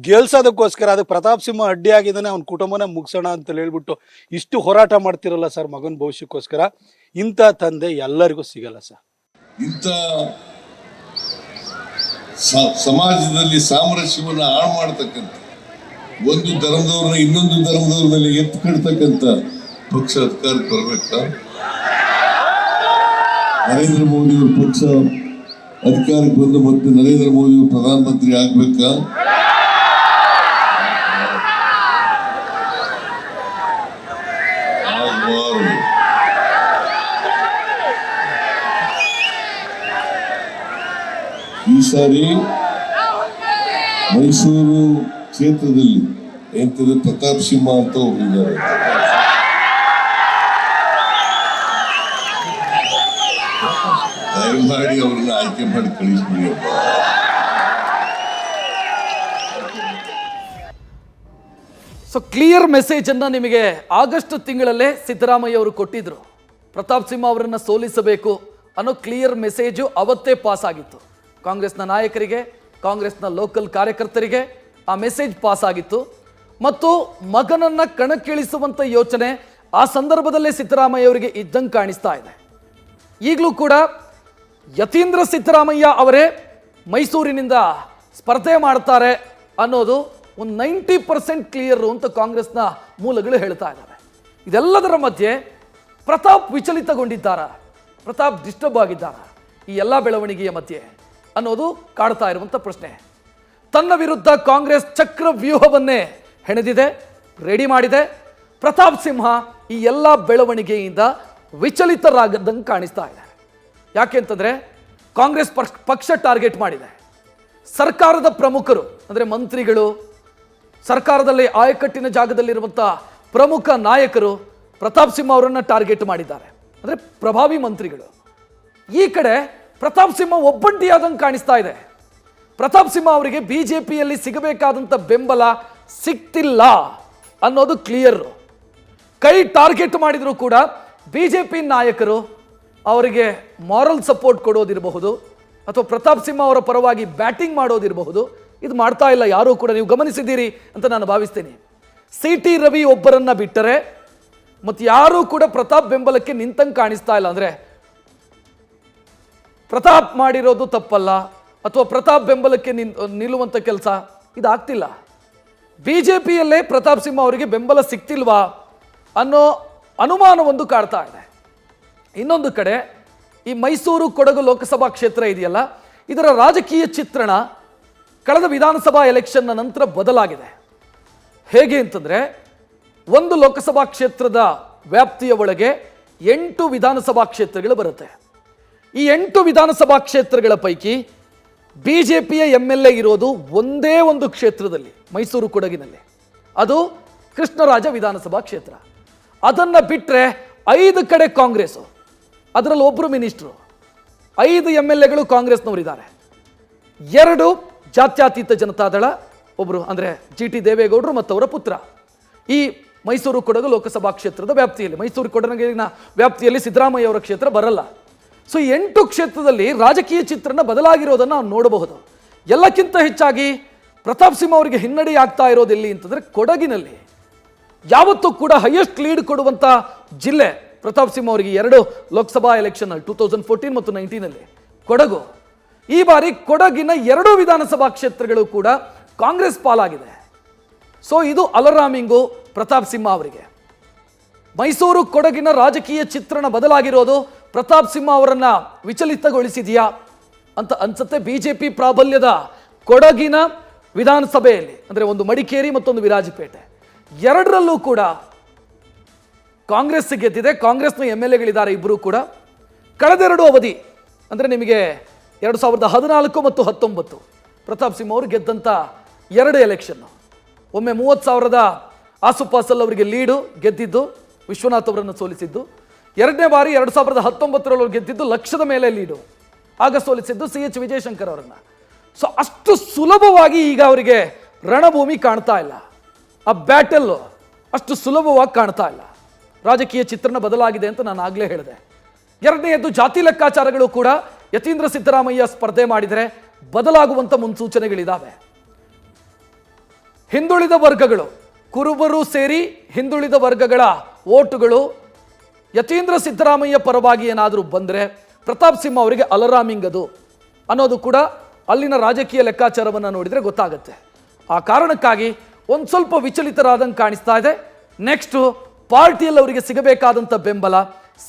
ಗೆಲ್ಸೋದಕ್ಕೋಸ್ಕರ, ಅದಕ್ಕೆ ಪ್ರತಾಪ್ ಸಿಂಹ ಅಡ್ಡಿಯಾಗಿದ್ದಾನೆ, ಅವ್ನ ಕುಟುಂಬನ ಮುಗಿಸೋಣ ಅಂತ ಹೇಳ್ಬಿಟ್ಟು ಇಷ್ಟು ಹೋರಾಟ ಮಾಡ್ತಿರಲ್ಲ ಸರ್ ಮಗನ ಭವಿಷ್ಯಕ್ಕೋಸ್ಕರ. ಇಂಥ ತಂದೆ ಎಲ್ಲರಿಗೂ ಸಿಗಲ್ಲ ಸರ್. ಇಂಥ ಸಮಾಜದಲ್ಲಿ ಸಾಮರಸ್ಯವನ್ನು ಹಾಳು ಮಾಡತಕ್ಕಂಥ, ಒಂದು ಧರ್ಮದವ್ರನ್ನ ಇನ್ನೊಂದು ಧರ್ಮದವ್ರ ಮೇಲೆ ಎತ್ತು ಕಡ್ತಕ್ಕಂಥ ಪಕ್ಷ ಅಧಿಕಾರಕ್ಕೆ ಬರಬೇಕಾ? ನರೇಂದ್ರ ಮೋದಿ ಅವ್ರ ಪಕ್ಷ ಅಧಿಕಾರಕ್ಕೆ ಬಂದು ಮತ್ತೆ ನರೇಂದ್ರ ಮೋದಿ ಅವರು ಪ್ರಧಾನಮಂತ್ರಿ ಆಗ್ಬೇಕಾ? ಈ ಸಾರಿ ಮೈಸೂರು ಕ್ಷೇತ್ರದಲ್ಲಿ ಎಂತದ್ದು ಪ್ರತಾಪ್ ಸಿಂಹ ಅಂತ ಹೋಗಿದ್ದಾರೆ. ದಯಮಾಡಿ ಅವ್ರನ್ನ ಆಯ್ಕೆ ಮಾಡಿ ಕಳಿಸ್ಬಿಡಿಯಪ್ಪ. ಸೊ ಕ್ಲಿಯರ್ ಮೆಸೇಜ್ ಅನ್ನ ನಿಮಗೆ ಆಗಸ್ಟ್ ತಿಂಗಳಲ್ಲೇ ಸಿದ್ದರಾಮಯ್ಯ ಅವರು ಕೊಟ್ಟಿದ್ರು. ಪ್ರತಾಪ್ ಸಿಂಹ ಅವರನ್ನು ಸೋಲಿಸಬೇಕು ಅನ್ನೋ ಕ್ಲಿಯರ್ ಮೆಸೇಜು ಅವತ್ತೇ ಪಾಸ್ ಆಗಿತ್ತು. ಕಾಂಗ್ರೆಸ್ನ ನಾಯಕರಿಗೆ, ಕಾಂಗ್ರೆಸ್ನ ಲೋಕಲ್ ಕಾರ್ಯಕರ್ತರಿಗೆ ಆ ಮೆಸೇಜ್ ಪಾಸ್ ಆಗಿತ್ತು. ಮತ್ತು ಮಗನನ್ನ ಕಣಕ್ಕಿಳಿಸುವಂಥ ಯೋಚನೆ ಆ ಸಂದರ್ಭದಲ್ಲೇ ಸಿದ್ದರಾಮಯ್ಯ ಅವರಿಗೆ ಇದ್ದಂಗೆ ಕಾಣಿಸ್ತಾ ಇದೆ. ಈಗಲೂ ಕೂಡ ಯತೀಂದ್ರ ಸಿದ್ದರಾಮಯ್ಯ ಅವರೇ ಮೈಸೂರಿನಿಂದ ಸ್ಪರ್ಧೆ ಮಾಡ್ತಾರೆ ಅನ್ನೋದು ಒಂದು 90% ಕ್ಲಿಯರ್ ಅಂತ ಕಾಂಗ್ರೆಸ್ನ ಮೂಲಗಳು ಹೇಳ್ತಾ ಇದ್ದಾವೆ. ಇದೆಲ್ಲದರ ಮಧ್ಯೆ ಪ್ರತಾಪ್ ವಿಚಲಿತಗೊಂಡಿದ್ದಾರಾ, ಪ್ರತಾಪ್ ಡಿಸ್ಟರ್ಬ್ ಆಗಿದ್ದಾರಾ ಈ ಎಲ್ಲ ಬೆಳವಣಿಗೆಯ ಮಧ್ಯೆ ಅನ್ನೋದು ಕಾಡ್ತಾ ಇರುವಂಥ ಪ್ರಶ್ನೆ. ತನ್ನ ವಿರುದ್ಧ ಕಾಂಗ್ರೆಸ್ ಚಕ್ರ ವ್ಯೂಹವನ್ನೇ ಹೆಣೆದಿದೆ, ರೆಡಿ ಮಾಡಿದೆ. ಪ್ರತಾಪ್ ಸಿಂಹ ಈ ಎಲ್ಲ ಬೆಳವಣಿಗೆಯಿಂದ ವಿಚಲಿತರಾಗದಂಗೆ ಕಾಣಿಸ್ತಾ ಇದೆ. ಯಾಕೆಂತಂದರೆ ಕಾಂಗ್ರೆಸ್ ಪಕ್ಷ ಟಾರ್ಗೆಟ್ ಮಾಡಿದೆ. ಸರ್ಕಾರದ ಪ್ರಮುಖರು ಅಂದರೆ ಮಂತ್ರಿಗಳು, ಸರ್ಕಾರದಲ್ಲಿ ಆಯಕಟ್ಟಿನ ಜಾಗದಲ್ಲಿರುವಂಥ ಪ್ರಮುಖ ನಾಯಕರು ಪ್ರತಾಪ್ ಸಿಂಹ ಅವರನ್ನು ಟಾರ್ಗೆಟ್ ಮಾಡಿದ್ದಾರೆ, ಅಂದರೆ ಪ್ರಭಾವಿ ಮಂತ್ರಿಗಳು. ಈ ಕಡೆ ಪ್ರತಾಪ್ ಸಿಂಹ ಒಬ್ಬಂಟಿಯಾದಂಗೆ ಕಾಣಿಸ್ತಾ ಇದೆ. ಪ್ರತಾಪ್ ಸಿಂಹ ಅವರಿಗೆ ಬಿಜೆಪಿಯಲ್ಲಿ ಸಿಗಬೇಕಾದಂಥ ಬೆಂಬಲ ಸಿಗ್ತಿಲ್ಲ ಅನ್ನೋದು ಕ್ಲಿಯರ್. ಕೈ ಟಾರ್ಗೆಟ್ ಮಾಡಿದರೂ ಕೂಡ ಬಿಜೆಪಿ ನಾಯಕರು ಅವರಿಗೆ ಮಾರಲ್ ಸಪೋರ್ಟ್ ಕೊಡೋದಿರಬಹುದು ಅಥವಾ ಪ್ರತಾಪ್ ಸಿಂಹ ಅವರ ಪರವಾಗಿ ಬ್ಯಾಟಿಂಗ್ ಮಾಡೋದಿರಬಹುದು. ಇದು ಮಾಡ್ತಾ ಇಲ್ಲ ಯಾರೂ ಕೂಡ, ನೀವು ಗಮನಿಸಿದ್ದೀರಿ ಅಂತ ನಾನು ಭಾವಿಸ್ತೀನಿ. CT ರವಿ ಒಬ್ಬರನ್ನ ಬಿಟ್ಟರೆ ಮತ್ತು ಯಾರೂ ಕೂಡ ಪ್ರತಾಪ್ ಬೆಂಬಲಕ್ಕೆ ನಿಂತಂಗೆ ಕಾಣಿಸ್ತಾ ಇಲ್ಲ. ಅಂದರೆ ಪ್ರತಾಪ್ ಮಾಡಿರೋದು ತಪ್ಪಲ್ಲ ಅಥವಾ ಪ್ರತಾಪ್ ಬೆಂಬಲಕ್ಕೆ ನಿಲ್ಲುವಂಥ ಕೆಲಸ ಇದಾಗ್ತಿಲ್ಲ. ಬಿಜೆಪಿಯಲ್ಲೇ ಪ್ರತಾಪ್ ಸಿಂಹ ಅವರಿಗೆ ಬೆಂಬಲ ಸಿಗ್ತಿಲ್ವಾ ಅನ್ನೋ ಅನುಮಾನವೊಂದು ಕಾಡ್ತಾ ಇದೆ. ಇನ್ನೊಂದು ಕಡೆ ಈ ಮೈಸೂರು ಕೊಡಗು ಲೋಕಸಭಾ ಕ್ಷೇತ್ರ ಇದೆಯಲ್ಲ, ಇದರ ರಾಜಕೀಯ ಚಿತ್ರಣ ಕಳೆದ ವಿಧಾನಸಭಾ ಎಲೆಕ್ಷನ್ನ ನಂತರ ಬದಲಾಗಿದೆ. ಹೇಗೆ ಅಂತಂದರೆ, ಒಂದು ಲೋಕಸಭಾ ಕ್ಷೇತ್ರದ ವ್ಯಾಪ್ತಿಯ ಒಳಗೆ 8 ವಿಧಾನಸಭಾ ಕ್ಷೇತ್ರಗಳು ಬರುತ್ತೆ. ಈ 8 ವಿಧಾನಸಭಾ ಕ್ಷೇತ್ರಗಳ ಪೈಕಿ ಬಿಜೆಪಿಯ MLA ಇರೋದು ಒಂದೇ ಒಂದು ಕ್ಷೇತ್ರದಲ್ಲಿ, ಮೈಸೂರು ಕೊಡಗಿನಲ್ಲಿ. ಅದು ಕೃಷ್ಣರಾಜ ವಿಧಾನಸಭಾ ಕ್ಷೇತ್ರ. ಅದನ್ನು ಬಿಟ್ಟರೆ 5 ಕಡೆ ಕಾಂಗ್ರೆಸ್ಸು, ಅದರಲ್ಲಿ ಒಬ್ಬರು ಮಿನಿಸ್ಟ್ರು, 5 MLAಗಳು ಕಾಂಗ್ರೆಸ್ನವರಿದ್ದಾರೆ, 2 ಜಾತ್ಯತೀತ ಜನತಾದಳ, ಒಬ್ಬರು ಅಂದರೆ GT ದೇವೇಗೌಡರು ಮತ್ತು ಅವರ ಪುತ್ರ. ಈ ಮೈಸೂರು ಕೊಡಗು ಲೋಕಸಭಾ ಕ್ಷೇತ್ರದ ವ್ಯಾಪ್ತಿಯಲ್ಲಿ, ಮೈಸೂರು ಕೊಡಗಿನ ವ್ಯಾಪ್ತಿಯಲ್ಲಿ ಸಿದ್ದರಾಮಯ್ಯ ಅವರ ಕ್ಷೇತ್ರ ಬರಲ್ಲ. ಸೊ 8 ಕ್ಷೇತ್ರದಲ್ಲಿ ರಾಜಕೀಯ ಚಿತ್ರಣ ಬದಲಾಗಿರೋದನ್ನು ನಾವು ನೋಡಬಹುದು. ಎಲ್ಲಕ್ಕಿಂತ ಹೆಚ್ಚಾಗಿ ಪ್ರತಾಪ್ ಸಿಂಹ ಅವರಿಗೆ ಹಿನ್ನಡೆ ಆಗ್ತಾ ಇರೋದು ಎಲ್ಲಿ ಅಂತಂದರೆ ಕೊಡಗಿನಲ್ಲಿ. ಯಾವತ್ತೂ ಕೂಡ ಹೈಯೆಸ್ಟ್ ಲೀಡ್ ಕೊಡುವಂಥ ಜಿಲ್ಲೆ ಪ್ರತಾಪ್ ಸಿಂಹ ಅವರಿಗೆ 2 ಲೋಕಸಭಾ ಎಲೆಕ್ಷನ್ನಲ್ಲಿ 2014 ಮತ್ತು 19ನಲ್ಲಿ ಕೊಡಗು. ಈ ಬಾರಿ ಕೊಡಗಿನ 2 ವಿಧಾನಸಭಾ ಕ್ಷೇತ್ರಗಳು ಕೂಡ ಕಾಂಗ್ರೆಸ್ ಪಾಲಾಗಿದೆ. ಸೊ ಇದು ಅಲರಾಮಿಂಗು ಪ್ರತಾಪ್ ಸಿಂಹ ಅವರಿಗೆ. ಮೈಸೂರು ಕೊಡಗಿನ ರಾಜಕೀಯ ಚಿತ್ರಣ ಬದಲಾಗಿರೋದು ಪ್ರತಾಪ್ ಸಿಂಹ ಅವರನ್ನ ವಿಚಲಿತಗೊಳಿಸಿದೆಯಾ ಅಂತ ಅನ್ಸುತ್ತೆ. ಬಿಜೆಪಿ ಪ್ರಾಬಲ್ಯದ ಕೊಡಗಿನ ವಿಧಾನಸಭೆಯಲ್ಲಿ, ಅಂದರೆ ಒಂದು ಮಡಿಕೇರಿ ಮತ್ತೊಂದು ವಿರಾಜಪೇಟೆ, 2ರಲ್ಲೂ ಕೂಡ ಕಾಂಗ್ರೆಸ್ ಗೆದ್ದಿದೆ. ಕಾಂಗ್ರೆಸ್ನ MLAಗಳಿದ್ದಾರೆ ಇಬ್ಬರು ಕೂಡ. ಕಳೆದ 2 ಅವಧಿ ಅಂದರೆ ನಿಮಗೆ 2014 ಮತ್ತು 19 ಪ್ರತಾಪ್ ಸಿಂಹ ಅವರು ಗೆದ್ದಂಥ 2 ಎಲೆಕ್ಷನ್, ಒಮ್ಮೆ 30,000ದ ಆಸುಪಾಸಲ್ಲಿ ಅವರಿಗೆ ಲೀಡು ಗೆದ್ದಿದ್ದು, ವಿಶ್ವನಾಥ್ ಅವರನ್ನು ಸೋಲಿಸಿದ್ದು. 2ನೇ ಬಾರಿ 2019ರಲ್ಲಿ ಅವರು ಗೆದ್ದಿದ್ದು ಲಕ್ಷದ ಮೇಲೆ ಲೀಡು, ಆಗ ಸೋಲಿಸಿದ್ದು CH ವಿಜಯಶಂಕರ್ ಅವರನ್ನು. ಸೊ ಅಷ್ಟು ಸುಲಭವಾಗಿ ಈಗ ಅವರಿಗೆ ರಣಭೂಮಿ ಕಾಣ್ತಾ ಇಲ್ಲ, ಆ ಬ್ಯಾಟಲ್ ಅಷ್ಟು ಸುಲಭವಾಗಿ ಕಾಣ್ತಾ ಇಲ್ಲ. ರಾಜಕೀಯ ಚಿತ್ರಣ ಬದಲಾಗಿದೆ ಅಂತ ನಾನು ಆಗಲೇ ಹೇಳಿದೆ. 2ನೇದು ಜಾತಿ ಲೆಕ್ಕಾಚಾರಗಳು ಕೂಡ ಯತೀಂದ್ರ ಸಿದ್ದರಾಮಯ್ಯ ಸ್ಪರ್ಧೆ ಮಾಡಿದರೆ ಬದಲಾಗುವಂಥ ಮುನ್ಸೂಚನೆಗಳಿದ್ದಾವೆ. ಹಿಂದುಳಿದ ವರ್ಗಗಳು, ಕುರುಬರು ಸೇರಿ ಹಿಂದುಳಿದ ವರ್ಗಗಳ ಓಟುಗಳು ಯತೀಂದ್ರ ಸಿದ್ದರಾಮಯ್ಯ ಪರವಾಗಿ ಏನಾದರೂ ಬಂದರೆ ಪ್ರತಾಪ್ ಸಿಂಹ ಅವರಿಗೆ ಅಲರಾಮಿಂಗ್ ಅದು ಅನ್ನೋದು ಕೂಡ ಅಲ್ಲಿನ ರಾಜಕೀಯ ಲೆಕ್ಕಾಚಾರವನ್ನು ನೋಡಿದರೆ ಗೊತ್ತಾಗುತ್ತೆ. ಆ ಕಾರಣಕ್ಕಾಗಿ ಒಂದು ಸ್ವಲ್ಪ ವಿಚಲಿತರಾದಂಗೆ ಕಾಣಿಸ್ತಾ ಇದೆ. ನೆಕ್ಸ್ಟು ಪಾರ್ಟಿಯಲ್ಲಿ ಅವರಿಗೆ ಸಿಗಬೇಕಾದಂಥ ಬೆಂಬಲ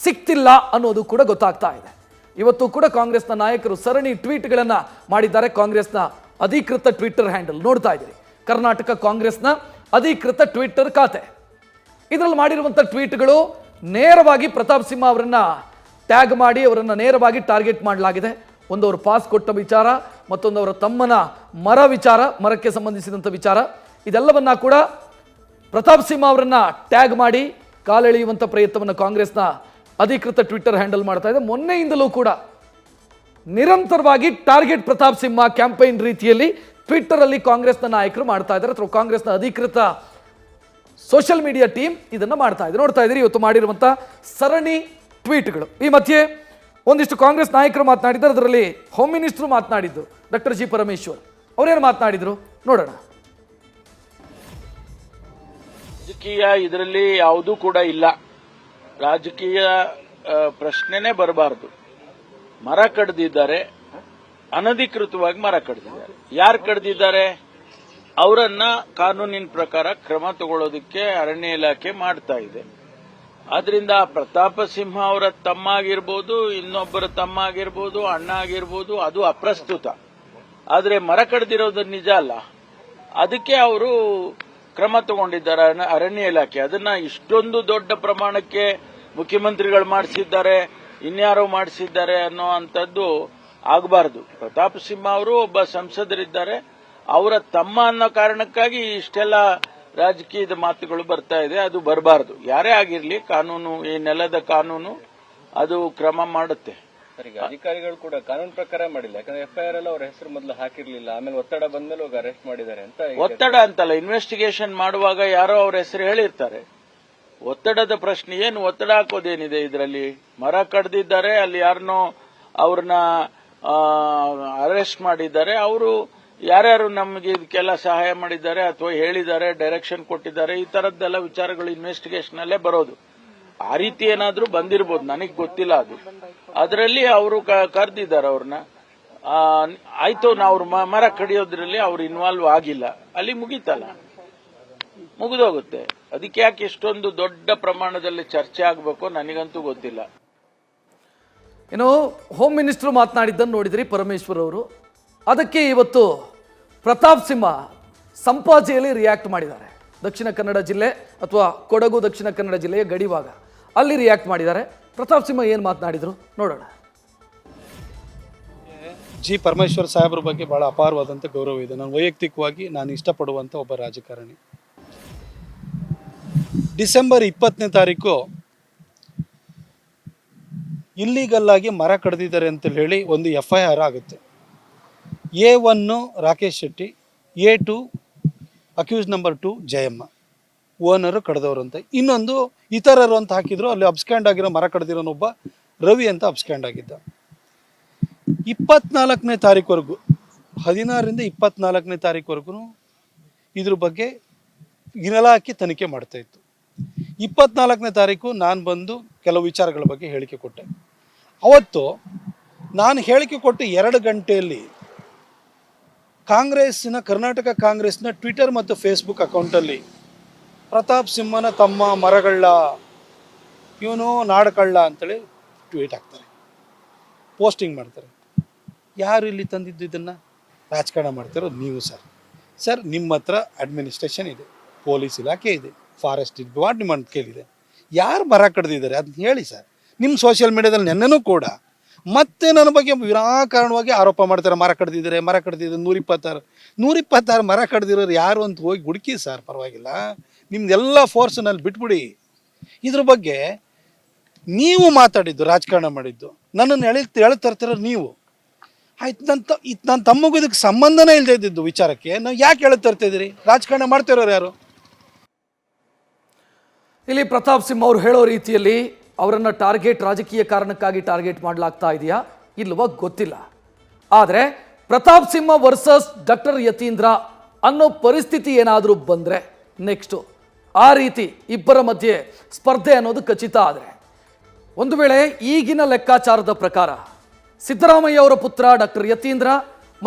ಸಿಗ್ತಿಲ್ಲ ಅನ್ನೋದು ಕೂಡ ಗೊತ್ತಾಗ್ತಾ ಇದೆ. ಇವತ್ತು ಕೂಡ ಕಾಂಗ್ರೆಸ್ನ ನಾಯಕರು ಸರಣಿ ಟ್ವೀಟ್ಗಳನ್ನು ಮಾಡಿದ್ದಾರೆ. ಕಾಂಗ್ರೆಸ್ನ ಅಧಿಕೃತ ಟ್ವಿಟ್ಟರ್ ಹ್ಯಾಂಡಲ್ ನೋಡ್ತಾ ಇದ್ದೀರಿ, ಕರ್ನಾಟಕ ಕಾಂಗ್ರೆಸ್ನ ಅಧಿಕೃತ ಟ್ವಿಟ್ಟರ್ ಖಾತೆ. ಇದರಲ್ಲಿ ಮಾಡಿರುವಂಥ ಟ್ವೀಟ್ಗಳು ನೇರವಾಗಿ ಪ್ರತಾಪ್ ಸಿಂಹ ಅವರನ್ನ ಟ್ಯಾಗ್ ಮಾಡಿ ಅವರನ್ನು ನೇರವಾಗಿ ಟಾರ್ಗೆಟ್ ಮಾಡಲಾಗಿದೆ. ಒಂದು ಅವರು ಪಾಸ್ ಕೊಟ್ಟ ವಿಚಾರ, ಮತ್ತೊಂದು ಅವರ ತಮ್ಮನ ಮರಕ್ಕೆ ಸಂಬಂಧಿಸಿದಂಥ ವಿಚಾರ, ಇದೆಲ್ಲವನ್ನ ಕೂಡ ಪ್ರತಾಪ್ ಸಿಂಹ ಅವರನ್ನ ಟ್ಯಾಗ್ ಮಾಡಿ ಕಾಲೆಳೆಯುವಂಥ ಪ್ರಯತ್ನವನ್ನು ಕಾಂಗ್ರೆಸ್ನ ಅಧಿಕೃತ ಟ್ವಿಟ್ಟರ್ ಹ್ಯಾಂಡಲ್ ಮಾಡ್ತಾ ಇದೆ. ಮೊನ್ನೆಯಿಂದಲೂ ಕೂಡ ನಿರಂತರವಾಗಿ ಟಾರ್ಗೆಟ್ ಪ್ರತಾಪ್ ಸಿಂಹ ಕ್ಯಾಂಪೈನ್ ರೀತಿಯಲ್ಲಿ ಟ್ವಿಟ್ಟರ್ ಅಲ್ಲಿ ಕಾಂಗ್ರೆಸ್ನ ನಾಯಕರು ಮಾಡ್ತಾ ಇದ್ದಾರೆ, ಅಥವಾ ಕಾಂಗ್ರೆಸ್ನ ಅಧಿಕೃತ ಸೋಷಿಯಲ್ ಮೀಡಿಯಾ ಟೀಮ್ ಇದನ್ನು ಮಾಡ್ತಾ ಇದೆ. ನೋಡ್ತಾ ಇದ್ದೀರಿ ಇವತ್ತು ಮಾಡಿರುವಂಥ ಸರಣಿ ಟ್ವೀಟ್ಗಳು. ಈ ಮಧ್ಯೆ ಒಂದಿಷ್ಟು ಕಾಂಗ್ರೆಸ್ ನಾಯಕರು ಮಾತನಾಡಿದ್ದಾರೆ. ಅದರಲ್ಲಿ ಹೋಮ್ ಮಿನಿಸ್ಟರ್ ಮಾತನಾಡಿದ್ದು ಡಾಕ್ಟರ್ ಜಿ ಪರಮೇಶ್ವರ್ ಅವರೇನು ಮಾತನಾಡಿದ್ರು ನೋಡೋಣ. ರಾಜಕೀಯ ಇದರಲ್ಲಿ ಯಾವುದೂ ಕೂಡ ಇಲ್ಲ, ರಾಜಕೀಯ ಪ್ರಶ್ನೆನೇ ಬರಬಾರದು. ಮರ ಕಡ್ದಿದ್ದಾರೆ, ಅನಧಿಕೃತವಾಗಿ ಮರ ಕಡ್ದಿದ್ದಾರೆ. ಯಾರು ಕಡ್ದಿದ್ದಾರೆ ಅವರನ್ನ ಕಾನೂನಿನ ಪ್ರಕಾರ ಕ್ರಮ ತಗೊಳ್ಳೋದಕ್ಕೆ ಅರಣ್ಯ ಇಲಾಖೆ ಮಾಡ್ತಾ ಇದೆ. ಆದ್ರಿಂದ ಪ್ರತಾಪ ಸಿಂಹ ಅವರ ತಮ್ಮ ಆಗಿರ್ಬೋದು, ಇನ್ನೊಬ್ಬರ ತಮ್ಮ ಆಗಿರ್ಬೋದು, ಅಣ್ಣ ಆಗಿರ್ಬೋದು, ಅದು ಅಪ್ರಸ್ತುತ. ಆದ್ರೆ ಮರ ಕಡ್ದಿರೋದು ನಿಜ ಅಲ್ಲ, ಅದಕ್ಕೆ ಅವರು ಕ್ರಮ ತಗೊಂಡಿದ್ದಾರೆ ಅರಣ್ಯ ಇಲಾಖೆ. ಅದನ್ನ ಇಷ್ಟೊಂದು ದೊಡ್ಡ ಪ್ರಮಾಣಕ್ಕೆ ಮುಖ್ಯಮಂತ್ರಿಗಳು ಮಾಡಿಸಿದ್ದಾರೆ, ಇನ್ಯಾರೋ ಮಾಡಿಸಿದ್ದಾರೆ ಅನ್ನೋ ಅಂತದ್ದು ಆಗಬಾರದು. ಪ್ರತಾಪ್ ಸಿಂಹ ಅವರು ಒಬ್ಬ ಸಂಸದರಿದ್ದಾರೆ, ಅವರ ತಮ್ಮ ಅನ್ನೋ ಕಾರಣಕ್ಕಾಗಿ ಇಷ್ಟೆಲ್ಲ ರಾಜಕೀಯದ ಮಾತುಗಳು ಬರ್ತಾ ಇದೆ. ಅದು ಬರಬಾರದು. ಯಾರೇ ಆಗಿರ್ಲಿ, ಕಾನೂನು, ಈ ನೆಲದ ಕಾನೂನು ಅದು ಕ್ರಮ ಮಾಡುತ್ತೆ. ಈಗ ಅಧಿಕಾರಿಗಳು ಕೂಡ ಕಾನೂನು ಪ್ರಕಾರ ಮಾಡಿಲ್ಲ, ಯಾಕಂದ್ರೆ FIR ಎಲ್ಲ ಅವ್ರ ಹೆಸರು ಮೊದಲು ಹಾಕಿರ್ಲಿಲ್ಲ, ಆಮೇಲೆ ಒತ್ತಡ ಬಂದ್ಮೇಲೆ ಹೋಗಿ ಅರೆಸ್ಟ್ ಮಾಡಿದ್ದಾರೆ ಅಂತ. ಒತ್ತಡ ಅಂತಲ್ಲ, ಇನ್ವೆಸ್ಟಿಗೇಷನ್ ಮಾಡುವಾಗ ಯಾರೋ ಅವ್ರ ಹೆಸರು ಹೇಳಿರ್ತಾರೆ. ಒತ್ತಡದ ಪ್ರಶ್ನೆ ಏನು? ಒತ್ತಡ ಹಾಕೋದೇನಿದೆ ಇದರಲ್ಲಿ? ಮರ ಕಡ್ದಿದ್ದಾರೆ, ಅಲ್ಲಿ ಯಾರನ್ನೋ ಅವ್ರನ್ನ ಅರೆಸ್ಟ್ ಮಾಡಿದ್ದಾರೆ. ಅವರು ಯಾರ್ಯಾರು ನಮಗೆ ಇದಕ್ಕೆಲ್ಲ ಸಹಾಯ ಮಾಡಿದ್ದಾರೆ ಅಥವಾ ಹೇಳಿದ್ದಾರೆ, ಡೈರೆಕ್ಷನ್ ಕೊಟ್ಟಿದ್ದಾರೆ, ಈ ತರದ್ದೆಲ್ಲ ವಿಚಾರಗಳು ಇನ್ವೆಸ್ಟಿಗೇಷನ್ ಅಲ್ಲೇ ಬರೋದು. ಆ ರೀತಿ ಏನಾದ್ರೂ ಬಂದಿರಬಹುದು, ನನಗೆ ಗೊತ್ತಿಲ್ಲ ಅದು. ಅದರಲ್ಲಿ ಅವರು ಕರೆದಿದ್ದಾರೆ ಅವ್ರನ್ನ. ಆಯ್ತು, ಅವ್ರ ಮರ ಕಡಿಯೋದ್ರಲ್ಲಿ ಅವ್ರು ಇನ್ವಾಲ್ವ್ ಆಗಿಲ್ಲ, ಅಲ್ಲಿ ಮುಗೀತಲ್ಲ, ಮುಗಿದೋಗುತ್ತೆ. ಅದಕ್ಕೆ ಯಾಕೆ ಇಷ್ಟೊಂದು ದೊಡ್ಡ ಪ್ರಮಾಣದಲ್ಲಿ ಚರ್ಚೆ ಆಗಬೇಕು ನನಗಂತೂ ಗೊತ್ತಿಲ್ಲ. ಇನ್ನು ಹೋಮ್ ಮಿನಿಸ್ಟರ್ ಮಾತನಾಡಿದ್ದನ್ನು ನೋಡಿದ್ರಿ ಪರಮೇಶ್ವರ್ ಅವರು. ಅದಕ್ಕೆ ಇವತ್ತು ಪ್ರತಾಪ್ ಸಿಂಹ ಸಂಪಾಜೆಯಲ್ಲಿ ರಿಯಾಕ್ಟ್ ಮಾಡಿದ್ದಾರೆ. ದಕ್ಷಿಣ ಕನ್ನಡ ಜಿಲ್ಲೆ ಅಥವಾ ಕೊಡಗು ದಕ್ಷಿಣ ಕನ್ನಡ ಜಿಲ್ಲೆಯ ಗಡಿಭಾಗ, ಅಲ್ಲಿ ರಿಯಾಕ್ಟ್ ಮಾಡಿದ್ದಾರೆ. ಪ್ರತಾಪ್ ಸಿಂಹ ಏನು ಮಾತನಾಡಿದ್ರು ನೋಡೋಣ. ಜಿ ಪರಮೇಶ್ವರ್ ಸಾಹೇಬ್ರ ಬಗ್ಗೆ ಬಹಳ ಅಪಾರವಾದಂಥ ಗೌರವ ಇದೆ. ನಾನು ವೈಯಕ್ತಿಕವಾಗಿ ನಾನು ಇಷ್ಟಪಡುವಂಥ ಒಬ್ಬ ರಾಜಕಾರಣಿ. ಡಿಸೆಂಬರ್ 20ನೇ ತಾರೀಕು ಇಲ್ಲಿಗಲ್ ಆಗಿ ಮರ ಕಡ್ದಿದ್ದಾರೆ ಅಂತ ಹೇಳಿ ಒಂದು FIR ಆಗುತ್ತೆ. A1 Rakesh Shetty, A2 accused number 2 Jayamma, owner ಕಡ್ದವರು ಅಂತ. ಇನ್ನೊಂದು ಇತರರು ಅಂತ ಹಾಕಿದ್ರು. ಅಲ್ಲಿ ಅಬ್ಸ್ಕ್ಯಾಂಡ್ ಆಗಿರೋ ಮರ ಕಡ್ದಿರೋನೊಬ್ಬ ರವಿ ಅಂತ ಅಬ್ಸ್ಕ್ಯಾಂಡ್ ಆಗಿದ್ದ. 24ನೇ ತಾರೀಕುವರೆಗೂ 16ರಿಂದ 24ನೇ ತಾರೀಕುವರೆಗೂ ಇದ್ರ ಬಗ್ಗೆ ಇಲಾಖೆ ತನಿಖೆ ಮಾಡ್ತಾ ಇತ್ತು. 24ನೇ ತಾರೀಕು ನಾನು ಬಂದು ಕೆಲವು ವಿಚಾರಗಳ ಬಗ್ಗೆ ಹೇಳಿಕೆ ಕೊಟ್ಟೆ. ಅವತ್ತು ನಾನು ಹೇಳಿಕೆ ಕೊಟ್ಟು 2 ಗಂಟೆಯಲ್ಲಿ ಕರ್ನಾಟಕ ಕಾಂಗ್ರೆಸ್ನ ಟ್ವಿಟರ್ ಮತ್ತು ಫೇಸ್ಬುಕ್ ಅಕೌಂಟಲ್ಲಿ ಪ್ರತಾಪ್ ಸಿಂಹನ ತಮ್ಮ ಮರಗಳ್ಳ, ಇವನು ನಾಡಕಳ್ಳ ಅಂತೇಳಿ ಟ್ವೀಟ್ ಹಾಕ್ತಾರೆ, ಪೋಸ್ಟಿಂಗ್ ಮಾಡ್ತಾರೆ. ಯಾರು ಇಲ್ಲಿ ತಂದಿದ್ದು ಇದನ್ನು? ರಾಜಕಾರಣ ಮಾಡ್ತಿರೋದು ನೀವು ಸರ್. ನಿಮ್ಮ ಹತ್ರ ಅಡ್ಮಿನಿಸ್ಟ್ರೇಷನ್ ಇದೆ, ಪೊಲೀಸ್ ಇಲಾಖೆ ಇದೆ, ಫಾರೆಸ್ಟ್ ಡಿಪಾರ್ಟ್ಮೆಂಟ್ ಕೇಳಿದೆ. ಯಾರು ಮರ ಕಡ್ದಿದ್ದಾರೆ ಅದನ್ನ ಹೇಳಿ ಸರ್. ನಿಮ್ಮ ಸೋಷಿಯಲ್ ಮೀಡಿಯಾದಲ್ಲಿ ನೆನ್ನೆನೂ ಕೂಡ ಮತ್ತೆ ನನ್ನ ಬಗ್ಗೆ ವಿನಾಕಾರಣವಾಗಿ ಆರೋಪ ಮಾಡ್ತಾರೆ. ಮರ ಕಡ್ದಿದ್ದಾರೆ 126 ಮರ ಕಡ್ದಿರೋರು ಯಾರು ಅಂತ ಹೋಗಿ ಹುಡುಕಿ ಸರ್, ಪರವಾಗಿಲ್ಲ. ನಿಮ್ದೆಲ್ಲ ಫೋರ್ಸ್ನಲ್ಲಿ ಬಿಟ್ಬಿಡಿ. ಇದ್ರ ಬಗ್ಗೆ ನೀವು ಮಾತಾಡಿದ್ದು, ರಾಜಕಾರಣ ಮಾಡಿದ್ದು, ನನ್ನನ್ನು ಹೇಳ್ತರ್ತಿರೋರು ನೀವು. ಆಯ್ತು, ನನ್ನ ತಮ್ಮಗೂ ಇದಕ್ಕೆ ಸಂಬಂಧನೇ ಇಲ್ಲದೆ ಇದ್ದಿದ್ದು ವಿಚಾರಕ್ಕೆ ನಾವು ಯಾಕೆ ಹೇಳ್ತರ್ತಿದ್ದೀರಿ? ರಾಜಕಾರಣ ಮಾಡ್ತಿರೋರು ಯಾರು? ಇಲ್ಲಿ ಪ್ರತಾಪ್ ಸಿಂಹ ಅವರು ಹೇಳೋ ರೀತಿಯಲ್ಲಿ ಅವರನ್ನು ರಾಜಕೀಯ ಕಾರಣಕ್ಕಾಗಿ ಟಾರ್ಗೆಟ್ ಮಾಡಲಾಗ್ತಾ ಇದೆಯಾ ಇಲ್ವೋ ಗೊತ್ತಿಲ್ಲ. ಆದರೆ ಪ್ರತಾಪ್ ಸಿಂಹ ವರ್ಸಸ್ ಡಾಕ್ಟರ್ ಯತೀಂದ್ರ ಅನ್ನೋ ಪರಿಸ್ಥಿತಿ ಏನಾದರೂ ಬಂದರೆ ನೆಕ್ಸ್ಟು ಆ ರೀತಿ ಇಬ್ಬರ ಮಧ್ಯೆ ಸ್ಪರ್ಧೆ ಅನ್ನೋದು ಖಚಿತ. ಆದರೆ ಒಂದು ವೇಳೆ ಈಗಿನ ಲೆಕ್ಕಾಚಾರದ ಪ್ರಕಾರ ಸಿದ್ದರಾಮಯ್ಯ ಅವರ ಪುತ್ರ ಡಾಕ್ಟರ್ ಯತೀಂದ್ರ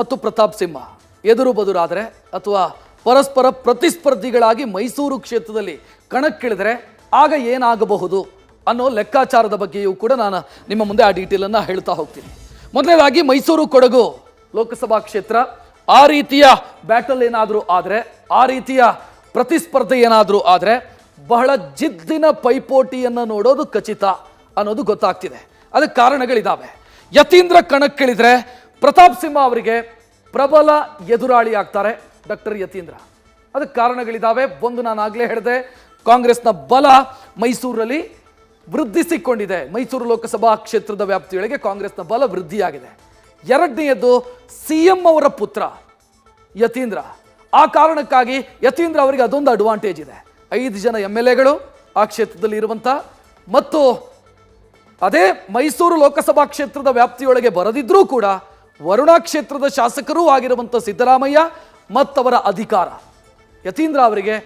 ಮತ್ತು ಪ್ರತಾಪ್ ಸಿಂಹ ಎದುರು ಬದುರಾದರೆ ಅಥವಾ ಪರಸ್ಪರ ಪ್ರತಿಸ್ಪರ್ಧಿಗಳಾಗಿ ಮೈಸೂರು ಕ್ಷೇತ್ರದಲ್ಲಿ ಕಣಕ್ಕಿಳಿದರೆ ಆಗ ಏನಾಗಬಹುದು ಅನ್ನೋ ಲೆಕ್ಕಾಚಾರದ ಬಗ್ಗೆಯೂ ಕೂಡ ನಾನು ನಿಮ್ಮ ಮುಂದೆ ಆ ಡೀಟೇಲನ್ನು ಹೇಳ್ತಾ ಹೋಗ್ತೀನಿ. ಮೊದಲನೇದಾಗಿ ಮೈಸೂರು ಕೊಡಗು ಲೋಕಸಭಾ ಕ್ಷೇತ್ರ, ಆ ರೀತಿಯ ಬ್ಯಾಟಲ್ ಏನಾದರೂ ಆದರೆ, ಆ ರೀತಿಯ ಪ್ರತಿಸ್ಪರ್ಧೆ ಏನಾದರೂ ಆದರೆ ಬಹಳ ಜಿದ್ದಿನ ಪೈಪೋಟಿಯನ್ನು ನೋಡೋದು ಖಚಿತ ಅನ್ನೋದು ಗೊತ್ತಾಗ್ತಿದೆ. ಅದಕ್ಕೆ ಕಾರಣಗಳಿದ್ದಾವೆ. ಯತೀಂದ್ರ ಕಣಕ್ಕಿಳಿದ್ರೆ ಪ್ರತಾಪ್ ಸಿಂಹ ಅವರಿಗೆ ಪ್ರಬಲ ಎದುರಾಳಿ ಆಗ್ತಾರೆ ಡಾಕ್ಟರ್ ಯತೀಂದ್ರ. ಅದಕ್ಕೆ ಕಾರಣಗಳಿದ್ದಾವೆ. ಒಂದು, ನಾನು ಆಗಲೇ ಹೇಳಿದೆ, ಕಾಂಗ್ರೆಸ್ನ ಬಲ ಮೈಸೂರಲ್ಲಿ ವೃದ್ಧಿಸಿಕೊಂಡಿದೆ. ಮೈಸೂರು ಲೋಕಸಭಾ ಕ್ಷೇತ್ರದ ವ್ಯಾಪ್ತಿಯೊಳಗೆ ಕಾಂಗ್ರೆಸ್ನ ಬಲ ವೃದ್ಧಿಯಾಗಿದೆ. ಎರಡನೆಯದ್ದು, CM ಅವರ ಪುತ್ರ ಯತೀಂದ್ರ. ಆ ಕಾರಣಕ್ಕಾಗಿ ಯತೀಂದ್ರ ಅವರಿಗೆ ಅದೊಂದು ಅಡ್ವಾಂಟೇಜ್ ಇದೆ. 5 ಜನ MLAಗಳು ಆ ಕ್ಷೇತ್ರದಲ್ಲಿ ಇರುವಂಥ, ಮತ್ತು ಅದೇ ಮೈಸೂರು ಲೋಕಸಭಾ ಕ್ಷೇತ್ರದ ವ್ಯಾಪ್ತಿಯೊಳಗೆ ಬರದಿದ್ರೂ ಕೂಡ ವರುಣಾ ಕ್ಷೇತ್ರದ ಶಾಸಕರೂ ಆಗಿರುವಂಥ ಸಿದ್ದರಾಮಯ್ಯ ಮತ್ತವರ ಅಧಿಕಾರ ಯತೀಂದ್ರ ಅವರಿಗೆ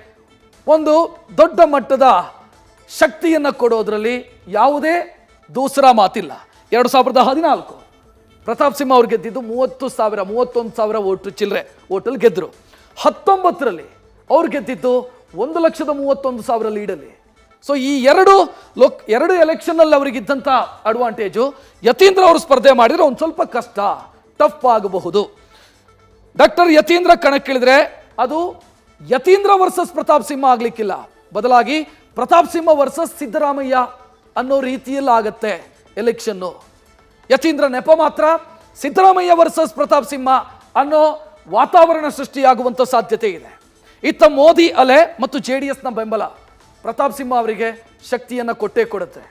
ಒಂದು ದೊಡ್ಡ ಮಟ್ಟದ ಶಕ್ತಿಯನ್ನು ಕೊಡೋದ್ರಲ್ಲಿ ಯಾವುದೇ ದೂಸರಾ ಮಾತಿಲ್ಲ. 2014 ಪ್ರತಾಪ್ ಸಿಂಹ ಅವ್ರು ಗೆದ್ದಿದ್ದು 31,000 ಓಟು ಚಿಲ್ಲರೆ ಓಟಲ್ಲಿ ಗೆದ್ದರು. 19ರಲ್ಲಿ ಅವ್ರು ಗೆದ್ದಿದ್ದು 1,31,000 ಲೀಡಲ್ಲಿ. ಸೊ ಈ ಎರಡು ಎಲೆಕ್ಷನ್ನಲ್ಲಿ ಅವರಿಗಿದ್ದಂಥ ಅಡ್ವಾಂಟೇಜು ಯತೀಂದ್ರ ಅವರು ಸ್ಪರ್ಧೆ ಮಾಡಿದರೆ ಒಂದು ಸ್ವಲ್ಪ ಕಷ್ಟ, ಟಫ್ ಆಗಬಹುದು. ಡಾಕ್ಟರ್ ಯತೀಂದ್ರ ಕಣಕ್ಕಿಳಿದ್ರೆ ಅದು ಯತೀಂದ್ರ ವರ್ಸಸ್ ಪ್ರತಾಪ್ ಸಿಂಹ ಆಗ್ಲಿಕ್ಕಿಲ್ಲ, ಬದಲಾಗಿ ಪ್ರತಾಪ್ ಸಿಂಹ ವರ್ಸಸ್ ಸಿದ್ದರಾಮಯ್ಯ ಅನ್ನೋ ರೀತಿಯಲ್ಲಿ ಆಗತ್ತೆ ಎಲೆಕ್ಷನ್ನು. ಯತೀಂದ್ರ ನೆಪ ಮಾತ್ರ, ಸಿದ್ದರಾಮಯ್ಯ ವರ್ಸಸ್ ಪ್ರತಾಪ್ ಸಿಂಹ ಅನ್ನೋ ವಾತಾವರಣ ಸೃಷ್ಟಿಯಾಗುವಂಥ ಸಾಧ್ಯತೆ ಇದೆ. ಇತ್ತ ಮೋದಿ ಅಲೆ ಮತ್ತು JDSನ ಬೆಂಬಲ ಪ್ರತಾಪ್ ಸಿಂಹ ಅವರಿಗೆ ಶಕ್ತಿಯನ್ನು ಕೊಟ್ಟೇ ಕೊಡುತ್ತೆ.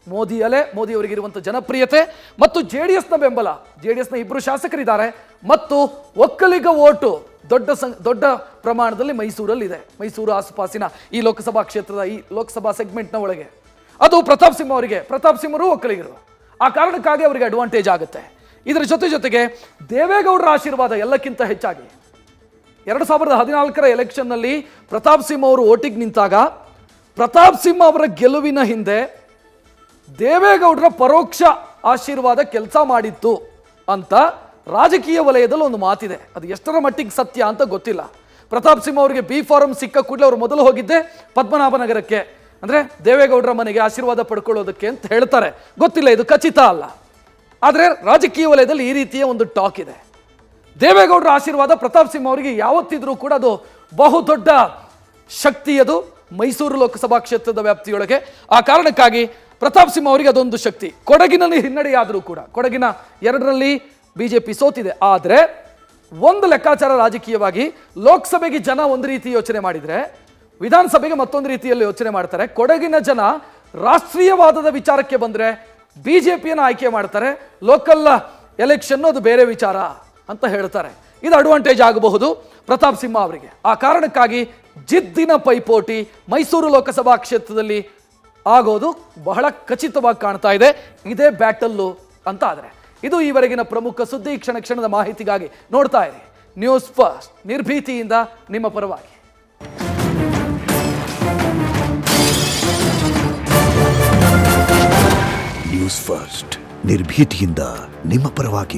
ಮೋದಿ ಅಲೆ, ಮೋದಿ ಅವರಿಗಿರುವಂಥ ಜನಪ್ರಿಯತೆ ಮತ್ತು JDSನ ಬೆಂಬಲ, JDSನ 2 ಶಾಸಕರಿದ್ದಾರೆ ಮತ್ತು ಒಕ್ಕಲಿಗ ಓಟು ದೊಡ್ಡ ಪ್ರಮಾಣದಲ್ಲಿ ಮೈಸೂರಲ್ಲಿದೆ. ಮೈಸೂರು ಆಸುಪಾಸಿನ ಈ ಲೋಕಸಭಾ ಕ್ಷೇತ್ರದ ಈ ಲೋಕಸಭಾ ಸೆಗ್ಮೆಂಟ್ನ ಒಳಗೆ ಅದು ಪ್ರತಾಪ್ ಸಿಂಹ ಅವರಿಗೆ, ಪ್ರತಾಪ್ ಸಿಂಹರು ಒಕ್ಕಲಿಗರು, ಆ ಕಾರಣಕ್ಕಾಗಿ ಅವರಿಗೆ ಅಡ್ವಾಂಟೇಜ್ ಆಗುತ್ತೆ. ಇದರ ಜೊತೆಗೆ ದೇವೇಗೌಡರ ಆಶೀರ್ವಾದ ಎಲ್ಲಕ್ಕಿಂತ ಹೆಚ್ಚಾಗಿ 2014 ಎಲೆಕ್ಷನ್ನಲ್ಲಿ ಪ್ರತಾಪ್ ಸಿಂಹ ಅವರು ಓಟಿಗೆ ನಿಂತಾಗ ಪ್ರತಾಪ್ ಸಿಂಹ ಅವರ ಗೆಲುವಿನ ಹಿಂದೆ ದೇವೇಗೌಡರ ಪರೋಕ್ಷ ಆಶೀರ್ವಾದ ಕೆಲಸ ಮಾಡಿತ್ತು ಅಂತ ರಾಜಕೀಯ ವಲಯದಲ್ಲಿ ಒಂದು ಮಾತಿದೆ. ಅದು ಎಷ್ಟರ ಮಟ್ಟಿಗೆ ಸತ್ಯ ಅಂತ ಗೊತ್ತಿಲ್ಲ. ಪ್ರತಾಪ್ ಸಿಂಹ ಅವರಿಗೆ B ಫಾರಂ ಸಿಕ್ಕ ಕೂಡಲೇ ಅವರು ಮೊದಲು ಹೋಗಿದ್ದೆ ಪದ್ಮನಾಭನಗರಕ್ಕೆ, ಅಂದರೆ ದೇವೇಗೌಡರ ಮನೆಗೆ ಆಶೀರ್ವಾದ ಪಡ್ಕೊಳ್ಳೋದಕ್ಕೆ ಅಂತ ಹೇಳ್ತಾರೆ. ಗೊತ್ತಿಲ್ಲ, ಇದು ಖಚಿತ ಅಲ್ಲ. ಆದರೆ ರಾಜಕೀಯ ವಲಯದಲ್ಲಿ ಈ ರೀತಿಯ ಒಂದು ಟಾಕ್ ಇದೆ. ದೇವೇಗೌಡರ ಆಶೀರ್ವಾದ ಪ್ರತಾಪ್ ಸಿಂಹ ಅವರಿಗೆ ಯಾವತ್ತಿದ್ರೂ ಕೂಡ ಅದು ಬಹುದೊಡ್ಡ ಶಕ್ತಿ. ಅದು ಮೈಸೂರು ಲೋಕಸಭಾ ಕ್ಷೇತ್ರದ ವ್ಯಾಪ್ತಿಯೊಳಗೆ, ಆ ಕಾರಣಕ್ಕಾಗಿ ಪ್ರತಾಪ್ ಸಿಂಹ ಅವರಿಗೆ ಅದೊಂದು ಶಕ್ತಿ. ಕೊಡಗಿನಲ್ಲಿ ಹಿನ್ನಡೆಯಾದರೂ ಕೂಡ, ಕೊಡಗಿನ 2ರಲ್ಲಿ BJP ಸೋತಿದೆ. ಆದರೆ ಒಂದು ಲೆಕ್ಕಾಚಾರ ರಾಜಕೀಯವಾಗಿ ಲೋಕಸಭೆಗೆ ಜನ ಒಂದು ರೀತಿ ಯೋಚನೆ ಮಾಡಿದರೆ ವಿಧಾನಸಭೆಗೆ ಮತ್ತೊಂದು ರೀತಿಯಲ್ಲಿ ಯೋಚನೆ ಮಾಡ್ತಾರೆ. ಕೊಡಗಿನ ಜನ ರಾಷ್ಟ್ರೀಯವಾದದ ವಿಚಾರಕ್ಕೆ ಬಂದರೆ BJPಯನ್ನು ಆಯ್ಕೆ ಮಾಡ್ತಾರೆ, ಲೋಕಲ್ ಎಲೆಕ್ಷನ್ ಅದು ಬೇರೆ ವಿಚಾರ ಅಂತ ಹೇಳ್ತಾರೆ. ಇದು ಅಡ್ವಾಂಟೇಜ್ ಆಗಬಹುದು ಪ್ರತಾಪ್ ಸಿಂಹ ಅವರಿಗೆ. ಆ ಕಾರಣಕ್ಕಾಗಿ ಜಿದ್ದಿನ ಪೈಪೋಟಿ ಮೈಸೂರು ಲೋಕಸಭಾ ಕ್ಷೇತ್ರದಲ್ಲಿ ಆಗೋದು ಬಹಳ ಖಚಿತವಾಗಿ ಕಾಣ್ತಾ ಇದೆ. ಇದೇ ಬ್ಯಾಟಲ್ಲು ಅಂತ ಆದರೆ ಇದು ಈವರೆಗಿನ ಪ್ರಮುಖ ಸುದ್ದಿ. ಕ್ಷಣ ಕ್ಷಣದ ಮಾಹಿತಿಗಾಗಿ ನೋಡ್ತಾ ಇರಿ ನ್ಯೂಸ್ ಫಸ್ಟ್, ನಿರ್ಭೀತಿಯಿಂದ ನಿಮ್ಮ ಪರವಾಗಿ. ನ್ಯೂಸ್ ಫಸ್ಟ್, ನಿರ್ಭೀತಿಯಿಂದ ನಿಮ್ಮ ಪರವಾಗಿ.